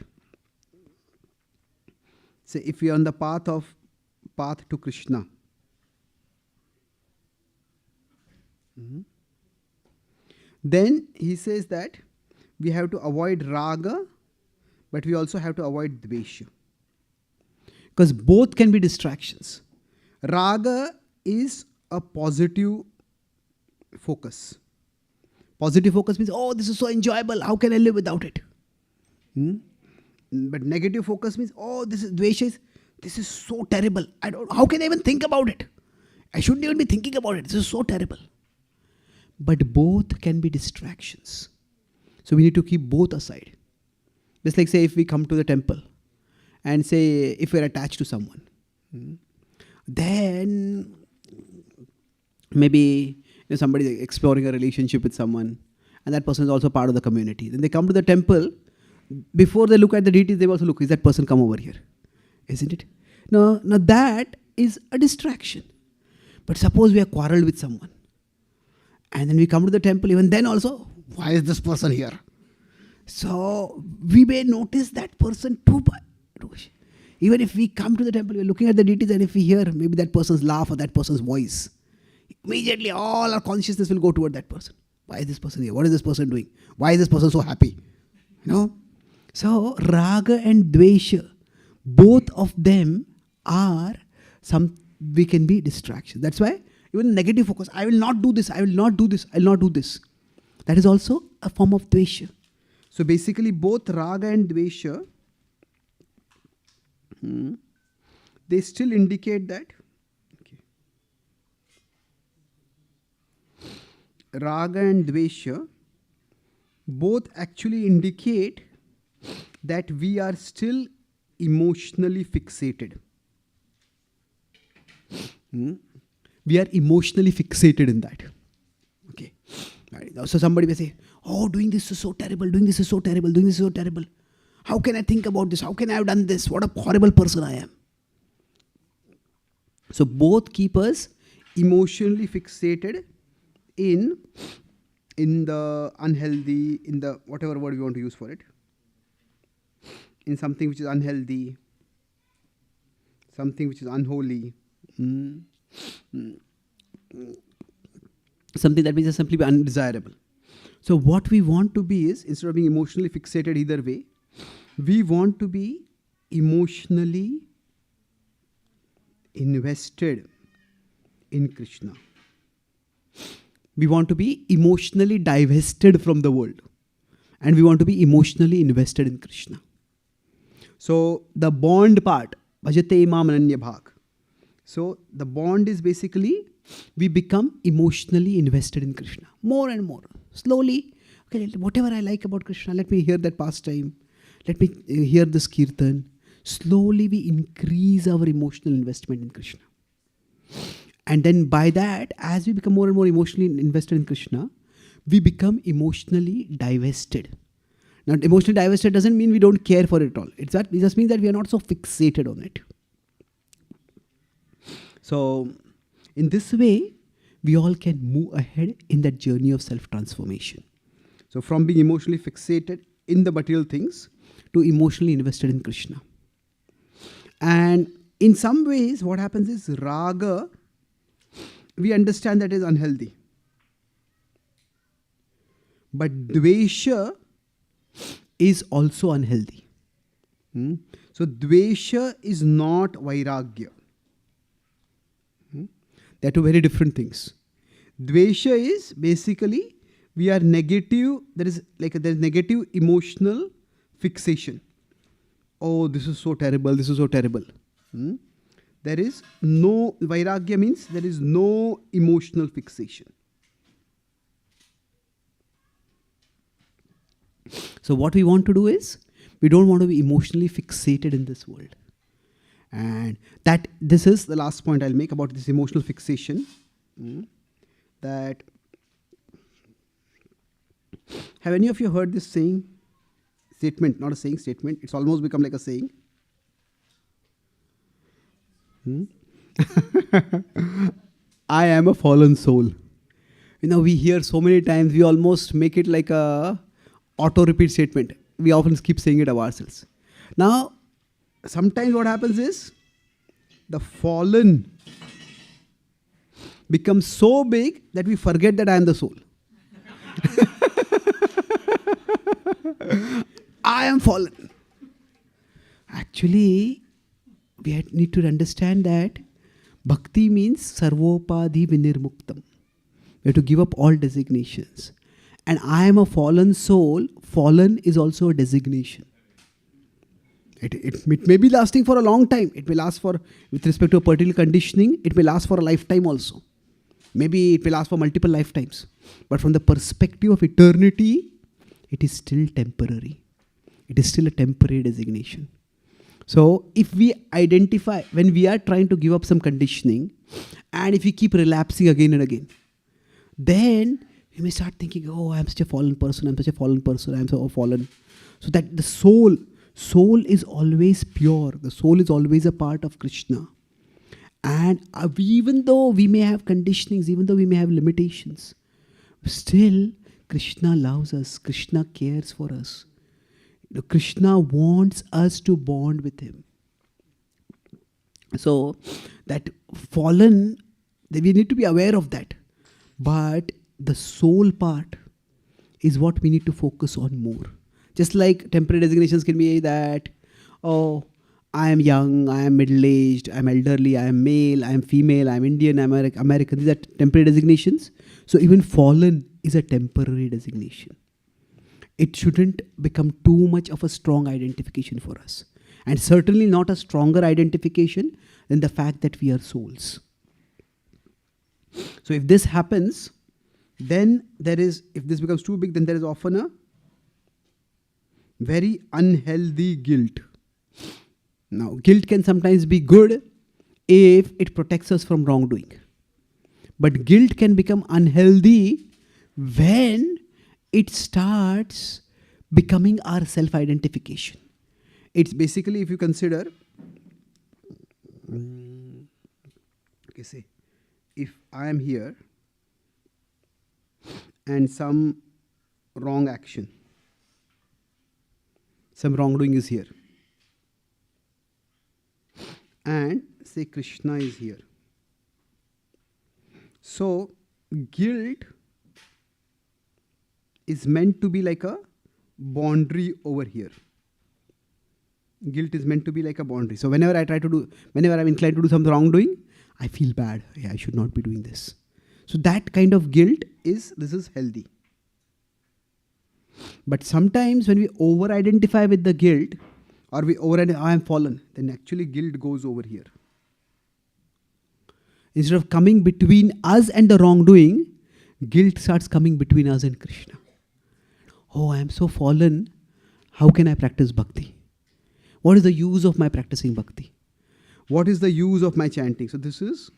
say if we are on the path to Krishna, then he says that we have to avoid raga, but we also have to avoid dvesha. Because both can be distractions. Raga is a positive focus. Positive focus means, oh, this is so enjoyable, how can I live without it? But negative focus means, oh, dvesha this is so terrible. How can I even think about it? I shouldn't even be thinking about it. This is so terrible. But both can be distractions. So we need to keep both aside. Just like say if we come to the temple and say if we're attached to someone, then maybe somebody is exploring a relationship with someone, and that person is also part of the community. Then they come to the temple. Before they look at the deities, they also look, is that person come over here? Isn't it? Now that is a distraction. But suppose we are quarreled with someone, and then we come to the temple, even then also, why is this person here? So we may notice that person too much. Even if we come to the temple, we're looking at the deities, and if we hear maybe that person's laugh or that person's voice, immediately all our consciousness will go toward that person. Why is this person here? What is this person doing? Why is this person so happy? So raga and dvesha, both of them are we can be distractions. That's why even negative focus, I will not do this, I will not do this, I will not do this. That is also a form of dvesha. So basically both raga and dvesha, they still indicate that raga and dvesha both actually indicate that we are still emotionally fixated. We are emotionally fixated in that. Okay. Right. So somebody may say, oh, doing this is so terrible, doing this is so terrible, doing this is so terrible. How can I think about this? How can I have done this? What a horrible person I am. So both keep us emotionally fixated in the unhealthy, in the whatever word we want to use for it, in something which is unhealthy, something which is unholy, something that means simply undesirable. So what we want to be is, instead of being emotionally fixated either way, we want to be emotionally invested in Krishna. We want to be emotionally divested from the world, and we want to be emotionally invested in Krishna. So the bond part, bhajate imam ananya bhag. So the bond is basically we become emotionally invested in Krishna more and more. Slowly, okay, whatever I like about Krishna, let me hear that pastime, let me hear this kirtan. Slowly we increase our emotional investment in Krishna. And then by that, as we become more and more emotionally invested in Krishna, we become emotionally divested. Now, emotionally divested doesn't mean we don't care for it at all. It just means that we are not so fixated on it. So, in this way, we all can move ahead in that journey of self-transformation. So, from being emotionally fixated in the material things to emotionally invested in Krishna. And in some ways, what happens is raga, we understand that is unhealthy. But dvesha is also unhealthy. So dvesha is not vairagya. They are two very different things. Dvesha is basically we are negative. There is negative emotional fixation. Oh, this is so terrible. This is so terrible. There is no, vairagya means there is no emotional fixation. So what we want to do is, we don't want to be emotionally fixated in this world. And this is the last point I'll make about this emotional fixation. That, have any of you heard this statement, not a saying, statement, it's almost become like a saying. I am a fallen soul. We hear so many times, we almost make it like a auto-repeat statement. We often keep saying it of ourselves. Now, sometimes what happens is, the fallen becomes so big that we forget that I am the soul. I am fallen. Actually, we need to understand that bhakti means sarvopadhi vinirmuktam. We have to give up all designations. And I am a fallen soul. Fallen is also a designation. It may be lasting for a long time. It may last for, with respect to a particular conditioning, it may last for a lifetime also. Maybe it may last for multiple lifetimes. But from the perspective of eternity, it is still temporary. It is still a temporary designation. So if we identify, when we are trying to give up some conditioning, and if we keep relapsing again and again, then we may start thinking, oh, I'm such a fallen person, I'm such a fallen person, I'm so fallen. So that the soul is always pure. The soul is always a part of Krishna. And even though we may have conditionings, even though we may have limitations, still Krishna loves us. Krishna cares for us. Krishna wants us to bond with him. So that fallen, we need to be aware of that. But the soul part is what we need to focus on more. Just like temporary designations can be that, oh, I am young, I am middle-aged, I am elderly, I am male, I am female, I am Indian, I am American. These are temporary designations. So even fallen is a temporary designation. It shouldn't become too much of a strong identification for us. And certainly not a stronger identification than the fact that we are souls. So if this happens, then if this becomes too big, then there is often a very unhealthy guilt. Now, guilt can sometimes be good if it protects us from wrongdoing. But guilt can become unhealthy when it starts becoming our self-identification. It's basically, if you consider, say, if I am here and some wrong action, some wrongdoing is here, and say Krishna is here. So guilt is meant to be like a boundary over here. Guilt is meant to be like a boundary. So whenever I'm inclined to do some wrongdoing, I feel bad. Yeah, I should not be doing this. So that kind of guilt is healthy. But sometimes when we over-identify with the guilt, or I am fallen, then actually guilt goes over here. Instead of coming between us and the wrongdoing, guilt starts coming between us and Krishna. Oh, I am so fallen. How can I practice bhakti? What is the use of my practicing bhakti? What is the use of my chanting? So this is...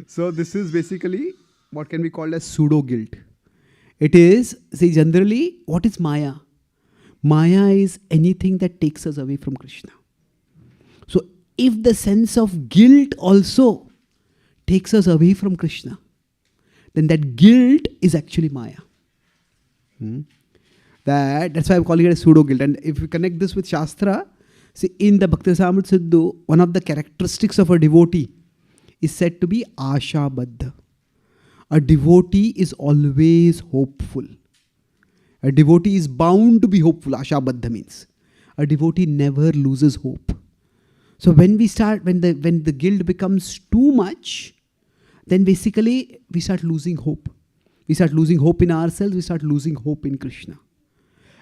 So this is basically what can be called as pseudo-guilt. It is, generally, what is Maya? Maya is anything that takes us away from Krishna. So if the sense of guilt also takes us away from Krishna, then that guilt is actually Maya. That's why I'm calling it a pseudo-guilt. And if we connect this with Shastra, see, in the Bhakti Rasamrita Siddhu, one of the characteristics of a devotee is said to be Asha Baddha. A devotee is always hopeful. A devotee is bound to be hopeful. Asha Baddha means a devotee never loses hope. So when the guilt becomes too much, then basically we start losing hope. We start losing hope in ourselves. We start losing hope in Krishna.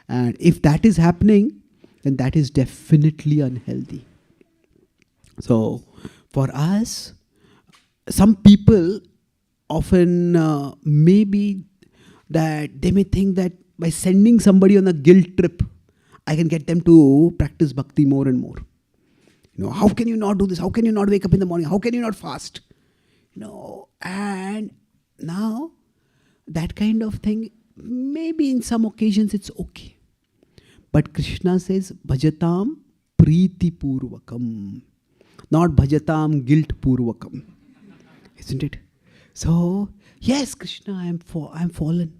And if that is happening, then that is definitely unhealthy. So for us, some people often maybe that they may think that by sending somebody on a guilt trip, I can get them to practice bhakti more and more. How can you not do this? How can you not wake up in the morning? How can you not fast? And now that kind of thing, maybe in some occasions it's okay. But Krishna says, bhajatam priti purvakam, not bhajatam guilt purvakam. Isn't it? So, yes, Krishna, I am fallen.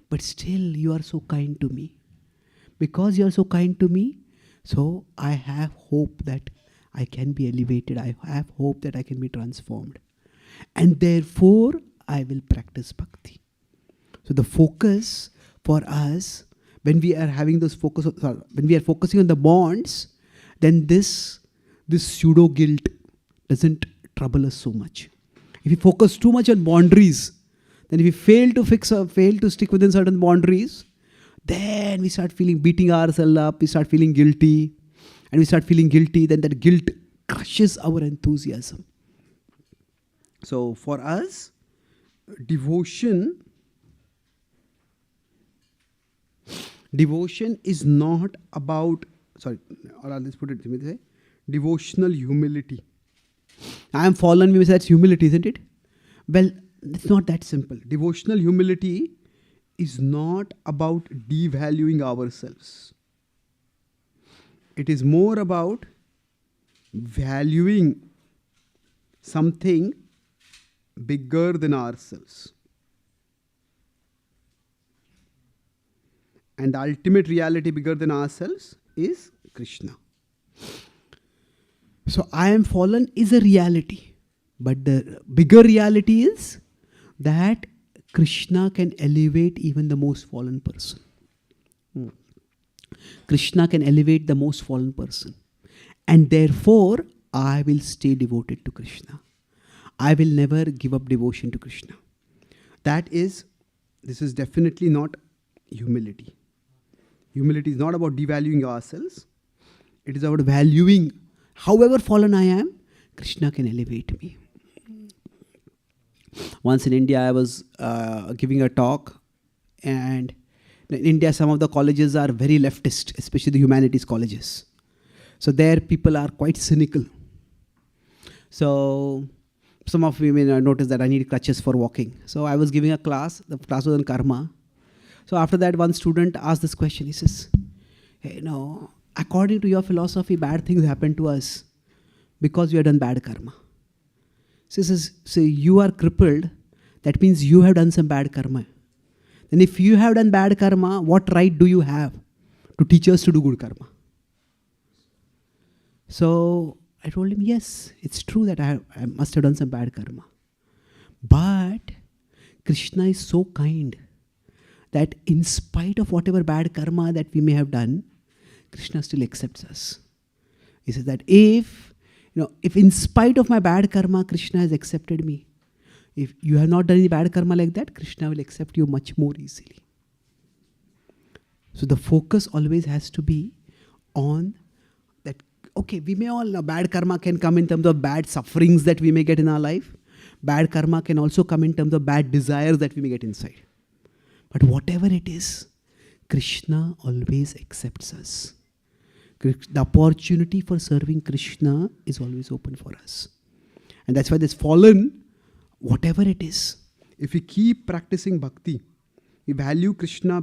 But still, you are so kind to me. Because you are so kind to me, so I have hope that I can be elevated. I have hope that I can be transformed. And therefore, I will practice bhakti. So the focus for us, when we are having those when we are focusing on the bonds, then this pseudo guilt doesn't trouble us so much. If we focus too much on boundaries, then if we fail to stick within certain boundaries, then we start beating ourselves up, we start feeling guilty, and we start feeling guilty, then that guilt crushes our enthusiasm. So for us, devotion Devotion is not about, sorry, or I'll just put it this way, devotional humility. I am fallen, we say that's humility, isn't it? Well, it's not that simple. Devotional humility is not about devaluing ourselves. It is more about valuing something bigger than ourselves. And the ultimate reality bigger than ourselves is Krishna. So I am fallen is a reality. But the bigger reality is that Krishna can elevate even the most fallen person. Krishna can elevate the most fallen person. And therefore, I will stay devoted to Krishna. I will never give up devotion to Krishna. This is definitely not humility. Humility is not about devaluing ourselves. It is about valuing, however fallen I am, Krishna can elevate me. Once in India, I was giving a talk, and in India, some of the colleges are very leftist, especially the humanities colleges. So there, people are quite cynical. So some of you may notice that I need crutches for walking. So I was giving a class. The class was on karma. So after that, one student asked this question. He says, hey, no, according to your philosophy, bad things happen to us because we have done bad karma. So he says, so you are crippled. That means you have done some bad karma. Then if you have done bad karma, what right do you have to teach us to do good karma? So I told him, yes, it's true that I must have done some bad karma. But Krishna is so kind that in spite of whatever bad karma that we may have done, Krishna still accepts us. He says that if in spite of my bad karma, Krishna has accepted me, if you have not done any bad karma like that, Krishna will accept you much more easily. So the focus always has to be on that, okay, we may all know bad karma can come in terms of bad sufferings that we may get in our life. Bad karma can also come in terms of bad desires that we may get inside. But whatever it is, Krishna always accepts us. The opportunity for serving Krishna is always open for us. And that's why this fallen, whatever it is, if we keep practicing bhakti, we value Krishna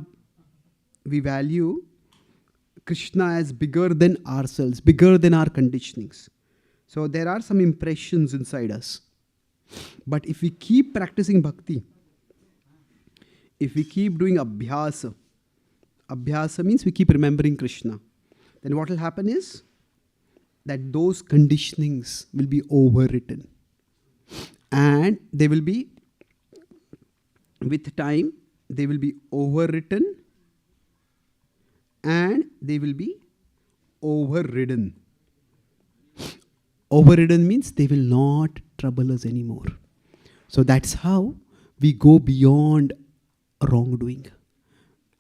as bigger than ourselves, bigger than our conditionings. So there are some impressions inside us. But if we keep practicing bhakti, if we keep doing abhyasa means we keep remembering Krishna, then what will happen is that those conditionings will be overwritten. And they will be, with time, they will be overwritten and they will be overridden. Overridden means they will not trouble us anymore. So that's how we go beyond wrongdoing.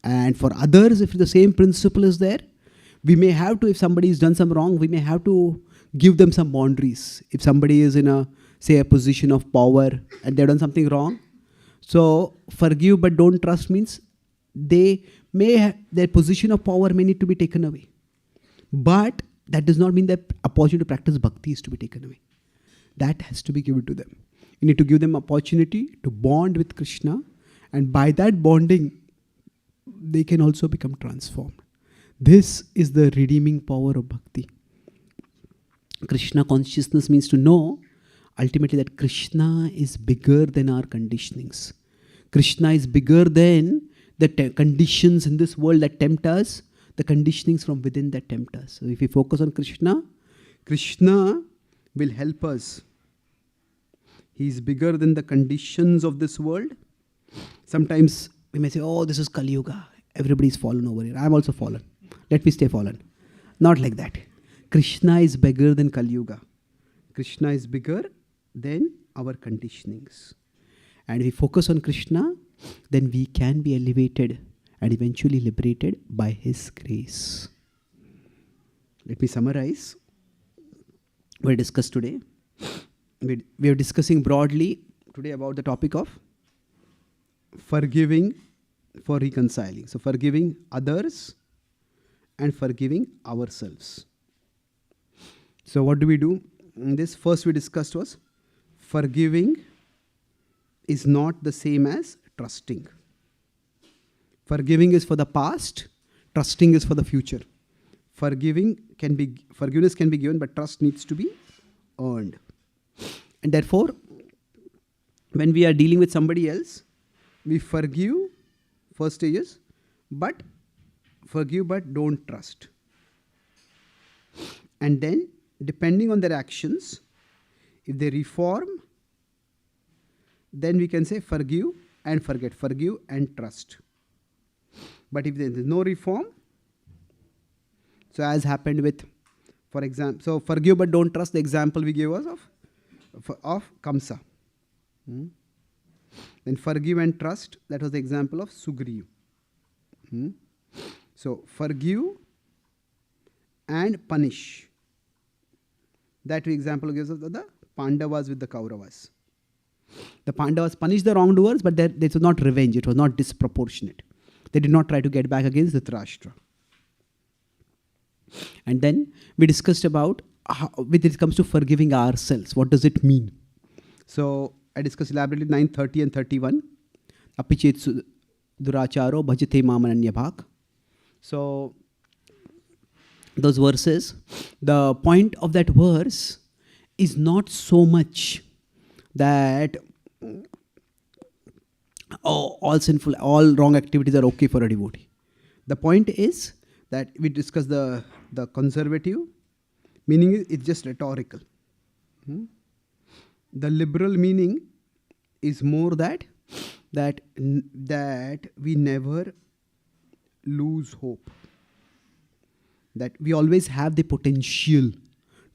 And for others, if the same principle is there, we may have to, if somebody has done some wrong, we may have to give them some boundaries. If somebody is in a position of power and they've done something wrong, so forgive but don't trust means their position of power may need to be taken away. But that does not mean that opportunity to practice bhakti is to be taken away. That has to be given to them. You need to give them opportunity to bond with Krishna, and by that bonding, they can also become transformed. This is the redeeming power of bhakti. Krishna consciousness means to know ultimately that Krishna is bigger than our conditionings. Krishna is bigger than the conditions in this world that tempt us, the conditionings from within that tempt us. So if we focus on Krishna, Krishna will help us. He is bigger than the conditions of this world. Sometimes we may say, oh, this is Kali Yuga. Everybody's fallen over here. I'm also fallen. Let me stay fallen. Not like that. Krishna is bigger than Kali Yuga. Krishna is bigger than our conditionings. And if we focus on Krishna, then we can be elevated and eventually liberated by His grace. Let me summarize what we discussed today. We are discussing broadly today about the topic of forgiving for reconciling. So forgiving others and forgiving ourselves. So what do we do? In this first we discussed was forgiving is not the same as trusting. Forgiving is for the past, trusting is for the future. Forgiveness can be given, but trust needs to be earned. And therefore, when we are dealing with somebody else, we forgive, first stage is, but forgive but don't trust. And then, depending on their actions, if they reform, then we can say forgive and forget, forgive and trust. But if there is no reform, so as happened with, for example, so forgive but don't trust, the example we gave was of Kamsa. Then forgive and trust, that was the example of Sugriv. So forgive and punish. That example gives us the Pandavas with the Kauravas. The Pandavas punished the wrongdoers, but this was not revenge, it was not disproportionate. They did not try to get back against Dhritarashtra. And then we discussed about how, when it comes to forgiving ourselves, what does it mean? So I discussed elaborately 9, 30 and 31. Apichet duracharo bhajate mamananya bhak. So those verses, the point of that verse is not so much that all wrong activities are okay for a devotee. The point is that we discuss the conservative, meaning it's just rhetorical. The liberal meaning is more that we never lose hope. That we always have the potential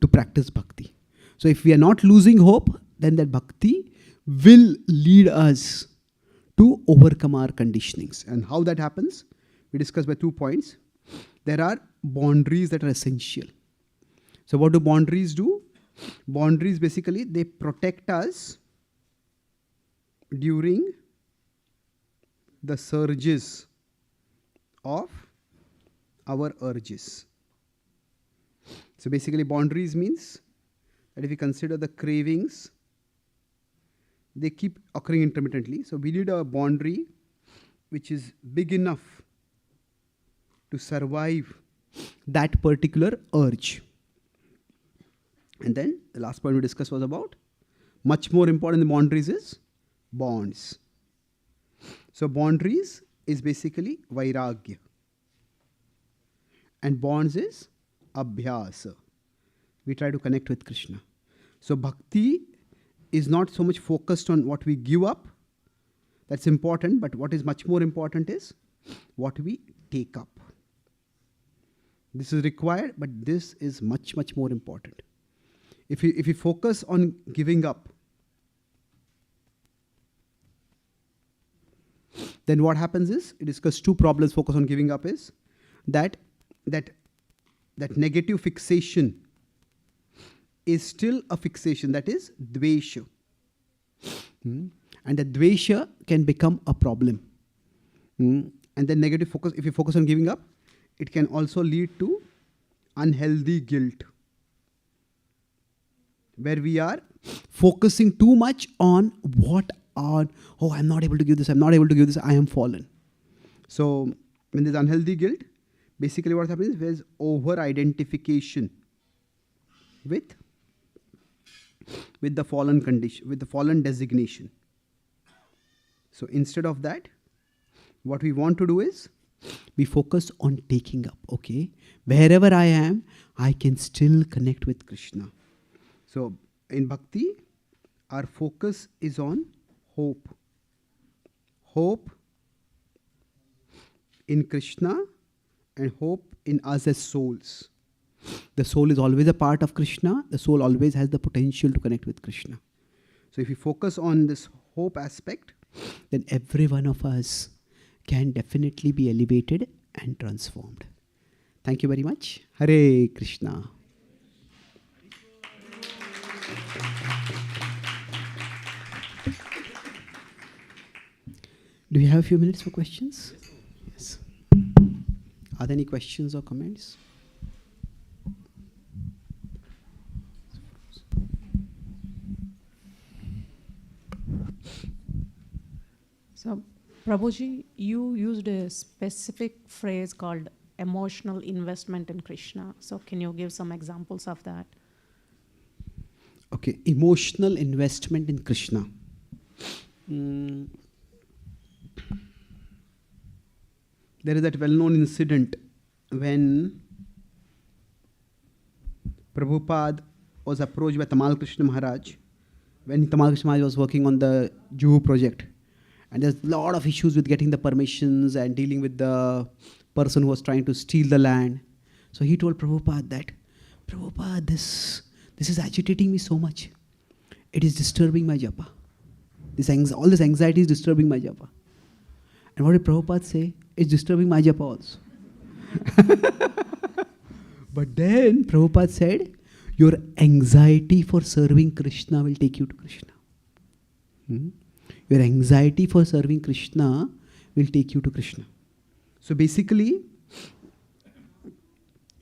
to practice bhakti. So if we are not losing hope, then that bhakti will lead us to overcome our conditionings. And how that happens, we discussed by 2 points. There are boundaries that are essential. So what do boundaries do? Boundaries basically, they protect us during the surges of our urges. So basically boundaries means that if you consider the cravings, they keep occurring intermittently. So we need a boundary which is big enough to survive that particular urge. And then the last point we discussed was about, much more important than boundaries is bonds. So boundaries is basically vairagya. And bonds is abhyasa. We try to connect with Krishna. So bhakti is not so much focused on what we give up. That's important, but what is much more important is what we take up. This is required, but this is much, much more important. If you focus on giving up, then what happens is, we discuss 2 problems focus on giving up is that negative fixation is still a fixation, that is dvesha. And the dvesha can become a problem. And then negative focus, if you focus on giving up, it can also lead to unhealthy guilt, where we are focusing too much on I'm not able to give this, I am fallen. So when there's unhealthy guilt, basically what happens is there's over-identification with the fallen condition, with the fallen designation. So instead of that, what we want to do is, we focus on taking up. Okay, wherever I am, I can still connect with Krishna. So in bhakti, our focus is on hope. Hope in Krishna and hope in us as souls. The soul is always a part of Krishna. The soul always has the potential to connect with Krishna. So if you focus on this hope aspect, then every one of us can definitely be elevated and transformed. Thank you very much. Hare Krishna. Do we have a few minutes for questions? Yes. Are there any questions or comments? So, Prabhuji, you used a specific phrase called emotional investment in Krishna. So, can you give some examples of that? Okay, emotional investment in Krishna. There is that well-known incident when Prabhupada was approached by Tamal Krishna Maharaj, when Tamal Krishna Maharaj was working on the Juhu project. And there's a lot of issues with getting the permissions and dealing with the person who was trying to steal the land. So he told Prabhupada that, Prabhupada, this is agitating me so much. It is disturbing my japa. All this anxiety is disturbing my japa. And what did Prabhupada say? It's disturbing my japa also. But then Prabhupada said, your anxiety for serving Krishna will take you to Krishna. Your anxiety for serving Krishna will take you to Krishna. So basically,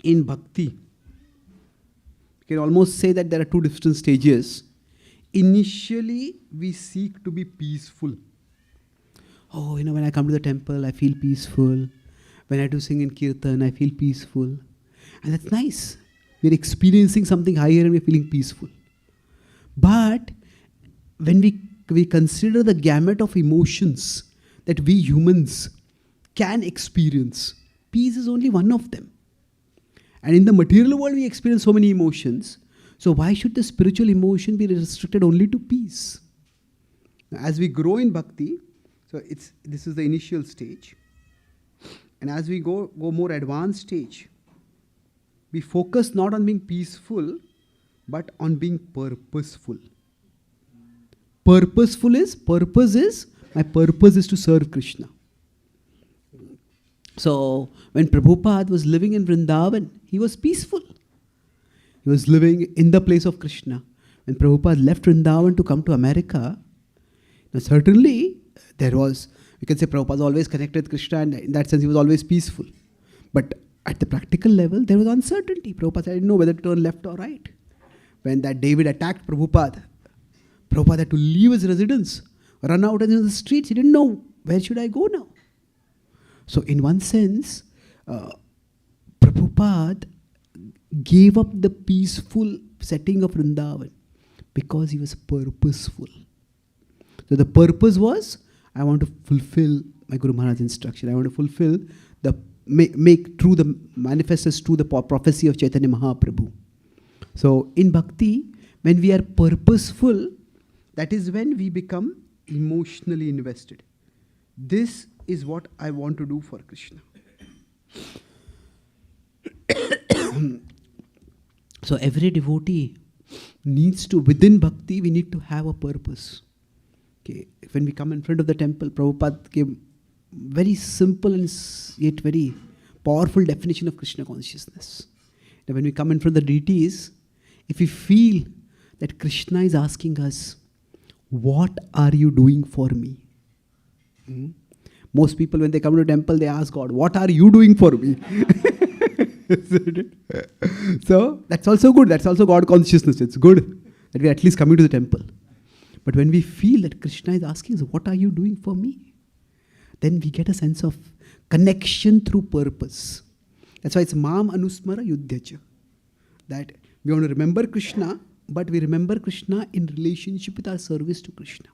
in bhakti, you can almost say that there are two different stages. Initially, we seek to be peaceful. Oh, when I come to the temple, I feel peaceful. When I do sing in kirtan, I feel peaceful. And that's nice. We're experiencing something higher and we're feeling peaceful. But when we consider the gamut of emotions that we humans can experience, peace is only one of them. And in the material world, we experience so many emotions. So why should the spiritual emotion be restricted only to peace? Now, as we grow in bhakti, so this is the initial stage. And as we go more advanced stage, we focus not on being peaceful, but on being purposeful. Purpose is, my purpose is to serve Krishna. So, when Prabhupada was living in Vrindavan, he was peaceful. He was living in the place of Krishna. When Prabhupada left Vrindavan to come to America, now certainly there was, you can say Prabhupada was always connected with Krishna, and in that sense he was always peaceful. But at the practical level, there was uncertainty. Prabhupada didn't know whether to turn left or right. When that David attacked Prabhupada had to leave his residence, run out into the streets. He didn't know, where should I go now? So in one sense, Prabhupada gave up the peaceful setting of Vrindavan because he was purposeful. So the purpose was, I want to fulfill my Guru Maharaj's instruction. I want to fulfill make true the manifest as true the prophecy of Chaitanya Mahaprabhu. So in bhakti, when we are purposeful, that is when we become emotionally invested. This is what I want to do for Krishna. So every devotee needs to, within bhakti, we need to have a purpose. Okay, when we come in front of the temple, Prabhupada gave very simple and yet very powerful definition of Krishna consciousness. Now when we come in front of the deities, if we feel that Krishna is asking us, what are you doing for me? Most people, when they come to the temple, they ask God, what are you doing for me? So that's also good. That's also God consciousness. It's good that we're at least coming to the temple. But when we feel that Krishna is asking us, what are you doing for me? Then we get a sense of connection through purpose. That's why it's Mam Anusmara Yudhyacha. That we want to remember Krishna, but we remember Krishna in relationship with our service to Krishna.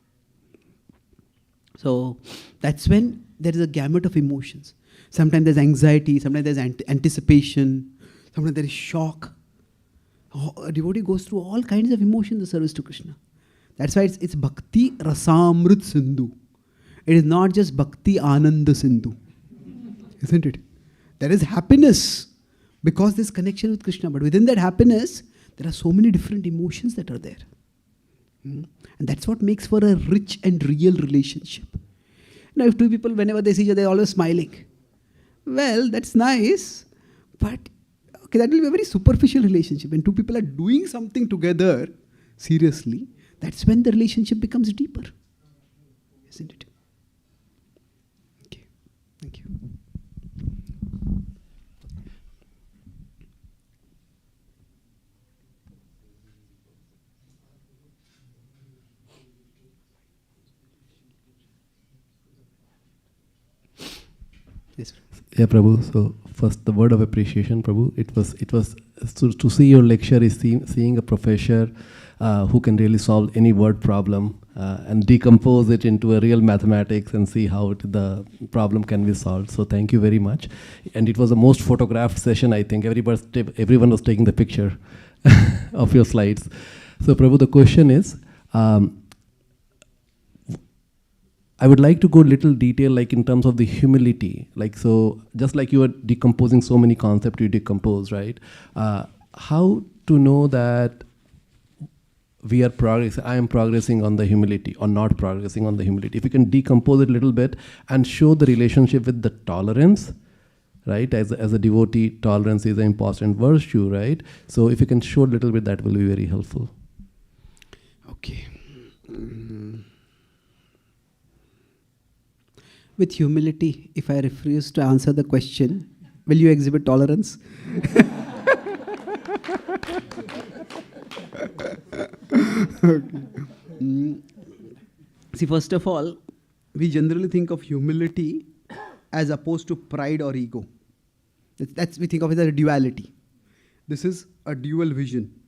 So that's when there is a gamut of emotions. Sometimes there's anxiety, sometimes there's anticipation, sometimes there is shock. A devotee goes through all kinds of emotions in the service to Krishna. That's why it's Bhakti Rasamrit Sindhu. It is not just Bhakti Ananda Sindhu. Isn't it? There is happiness because there's connection with Krishna. But within that happiness, there are so many different emotions that are there. And that's what makes for a rich and real relationship. Now, if two people, whenever they see each other, they're always smiling. Well, that's nice. But okay, that will be a very superficial relationship. When two people are doing something together seriously, that's when the relationship becomes deeper. Isn't it? Yes. Yeah, Prabhu. So first, the word of appreciation, Prabhu. It was to see your lecture is seeing a professor who can really solve any word problem and decompose it into a real mathematics and see how the problem can be solved. So thank you very much. And it was the most photographed session. I think everyone was taking the picture of your slides. So Prabhu, the question is. I would like to go little detail, like in terms of the humility. Like, so just like you are decomposing so many concepts you decompose, right? How to know that we are progressing, I am progressing on the humility or not progressing on the humility. If you can decompose it a little bit and show the relationship with the tolerance, right? As a devotee, tolerance is an important virtue, right? So if you can show a little bit, that will be very helpful. Okay. With humility, if I refuse to answer the question, will you exhibit tolerance? See, first of all, we generally think of humility as opposed to pride or ego. We think of it as a duality. This is a dual vision.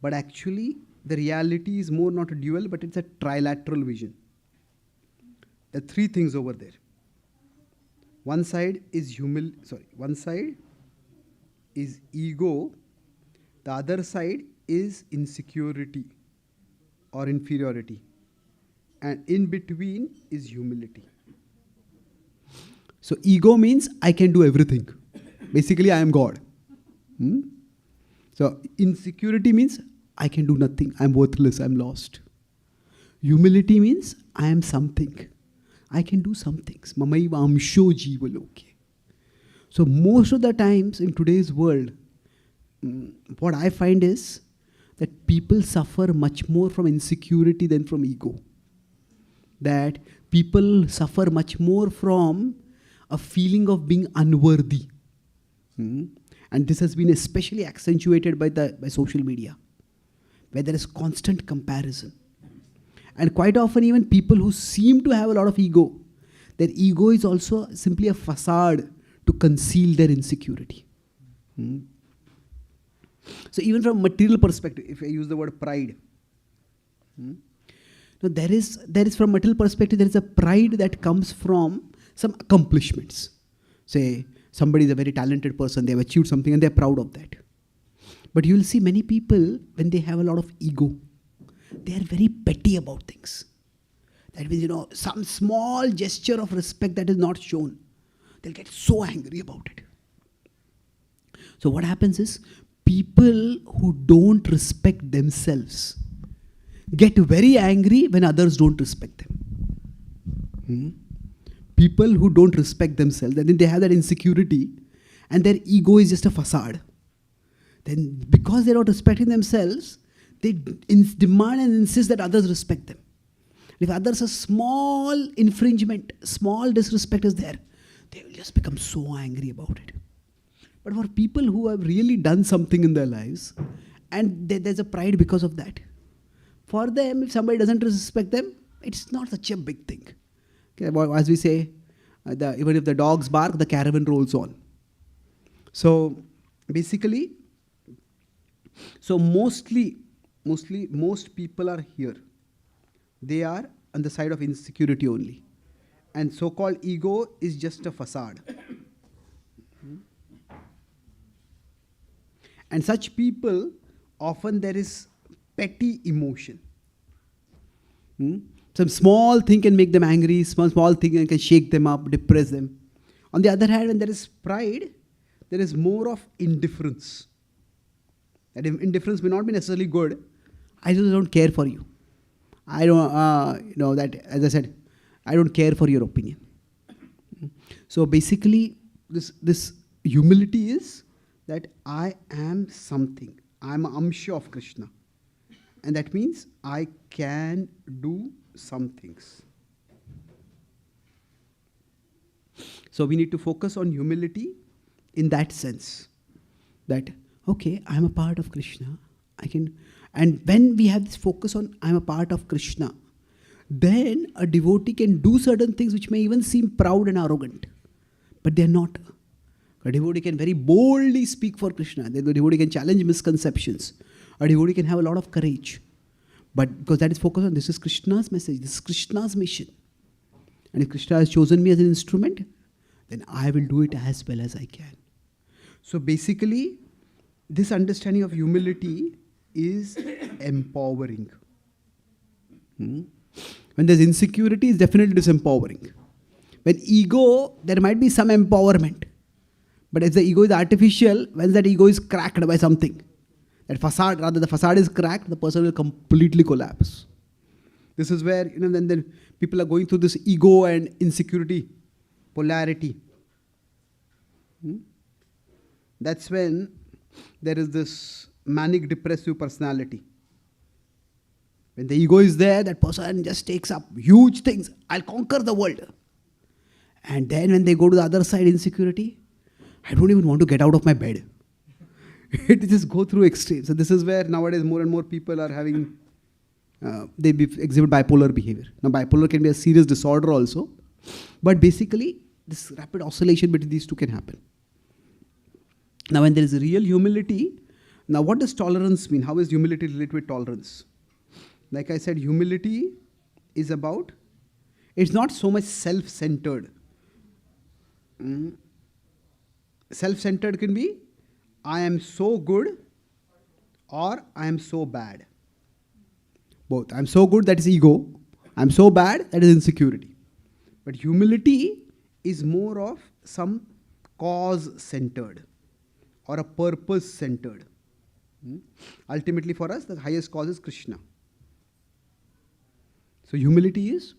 But actually, the reality is more not a dual, but it's a trilateral vision. There are three things over there. One side is one side is ego, the other side is insecurity or inferiority, and in between is humility. So ego means I can do everything. Basically, I am God. So insecurity means I can do nothing. I'm worthless. I'm lost. Humility means I am something. I can do some things. Mamaiva amsho jivaloke. So most of the times in today's world, what I find is that people suffer much more from insecurity than from ego. That people suffer much more from a feeling of being unworthy. And this has been especially accentuated by social media, where there is constant comparison. And quite often even people who seem to have a lot of ego, their ego is also simply a facade to conceal their insecurity. So even from material perspective, if I use the word pride, now there is from material perspective, there is a pride that comes from some accomplishments. Say somebody is a very talented person, they have achieved something and they are proud of that. But you will see many people, when they have a lot of ego, they are very petty about things. That means, some small gesture of respect that is not shown, they'll get so angry about it. So what happens is, people who don't respect themselves get very angry when others don't respect them. People who don't respect themselves, then they have that insecurity and their ego is just a facade. Then because they're not respecting themselves, they demand and insist that others respect them. If others a small infringement, small disrespect is there, they will just become so angry about it. But for people who have really done something in their lives, and there's a pride because of that, for them, if somebody doesn't respect them, it's not such a big thing. Okay, as we say, even if the dogs bark, the caravan rolls on. So basically, mostly most people are here. They are on the side of insecurity only. And so-called ego is just a facade. And such people, often there is petty emotion. Some small thing can make them angry, small thing can shake them up, depress them. On the other hand, when there is pride, there is more of indifference. That indifference may not be necessarily good. I just don't care for you. I don't, that, as I said, I don't care for your opinion. So basically, this humility is that I am something. I am an amsha of Krishna. And that means I can do some things. So we need to focus on humility in that sense. That, okay, I am a part of Krishna. And when we have this focus on I am a part of Krishna, then a devotee can do certain things which may even seem proud and arrogant. but they are not. A devotee can very boldly speak for Krishna. The devotee can challenge misconceptions. A devotee can have a lot of courage. But because that is focused on, this is Krishna's message, this is Krishna's mission. And if Krishna has chosen me as an instrument, then I will do it as well as I can. So basically, this understanding of humility is empowering. When there's insecurity, it's definitely disempowering. When ego, there might be some empowerment. But if the ego is artificial, when that ego is cracked by something, that facade, rather the facade is cracked, the person will completely collapse. This is where, then people are going through this ego and insecurity, polarity. That's when there is this manic depressive personality. When the ego is there, that person just takes up huge things. I'll conquer the world. And then when they go to the other side, insecurity, I don't even want to get out of my bed. It just go through extremes. So this is where nowadays more and more people are having, they exhibit bipolar behavior. Now bipolar can be a serious disorder also. But basically, this rapid oscillation between these two can happen. Now when there is real humility, now what does tolerance mean? How is humility related with tolerance? Like I said, humility is about, it's not so much self-centered. Self-centered can be, I am so good or I am so bad. Both. I am so good, that is ego. I am so bad, that is insecurity. But humility is more of some cause-centered or a purpose-centered. Ultimately for us, the highest cause is Krishna. So humility is,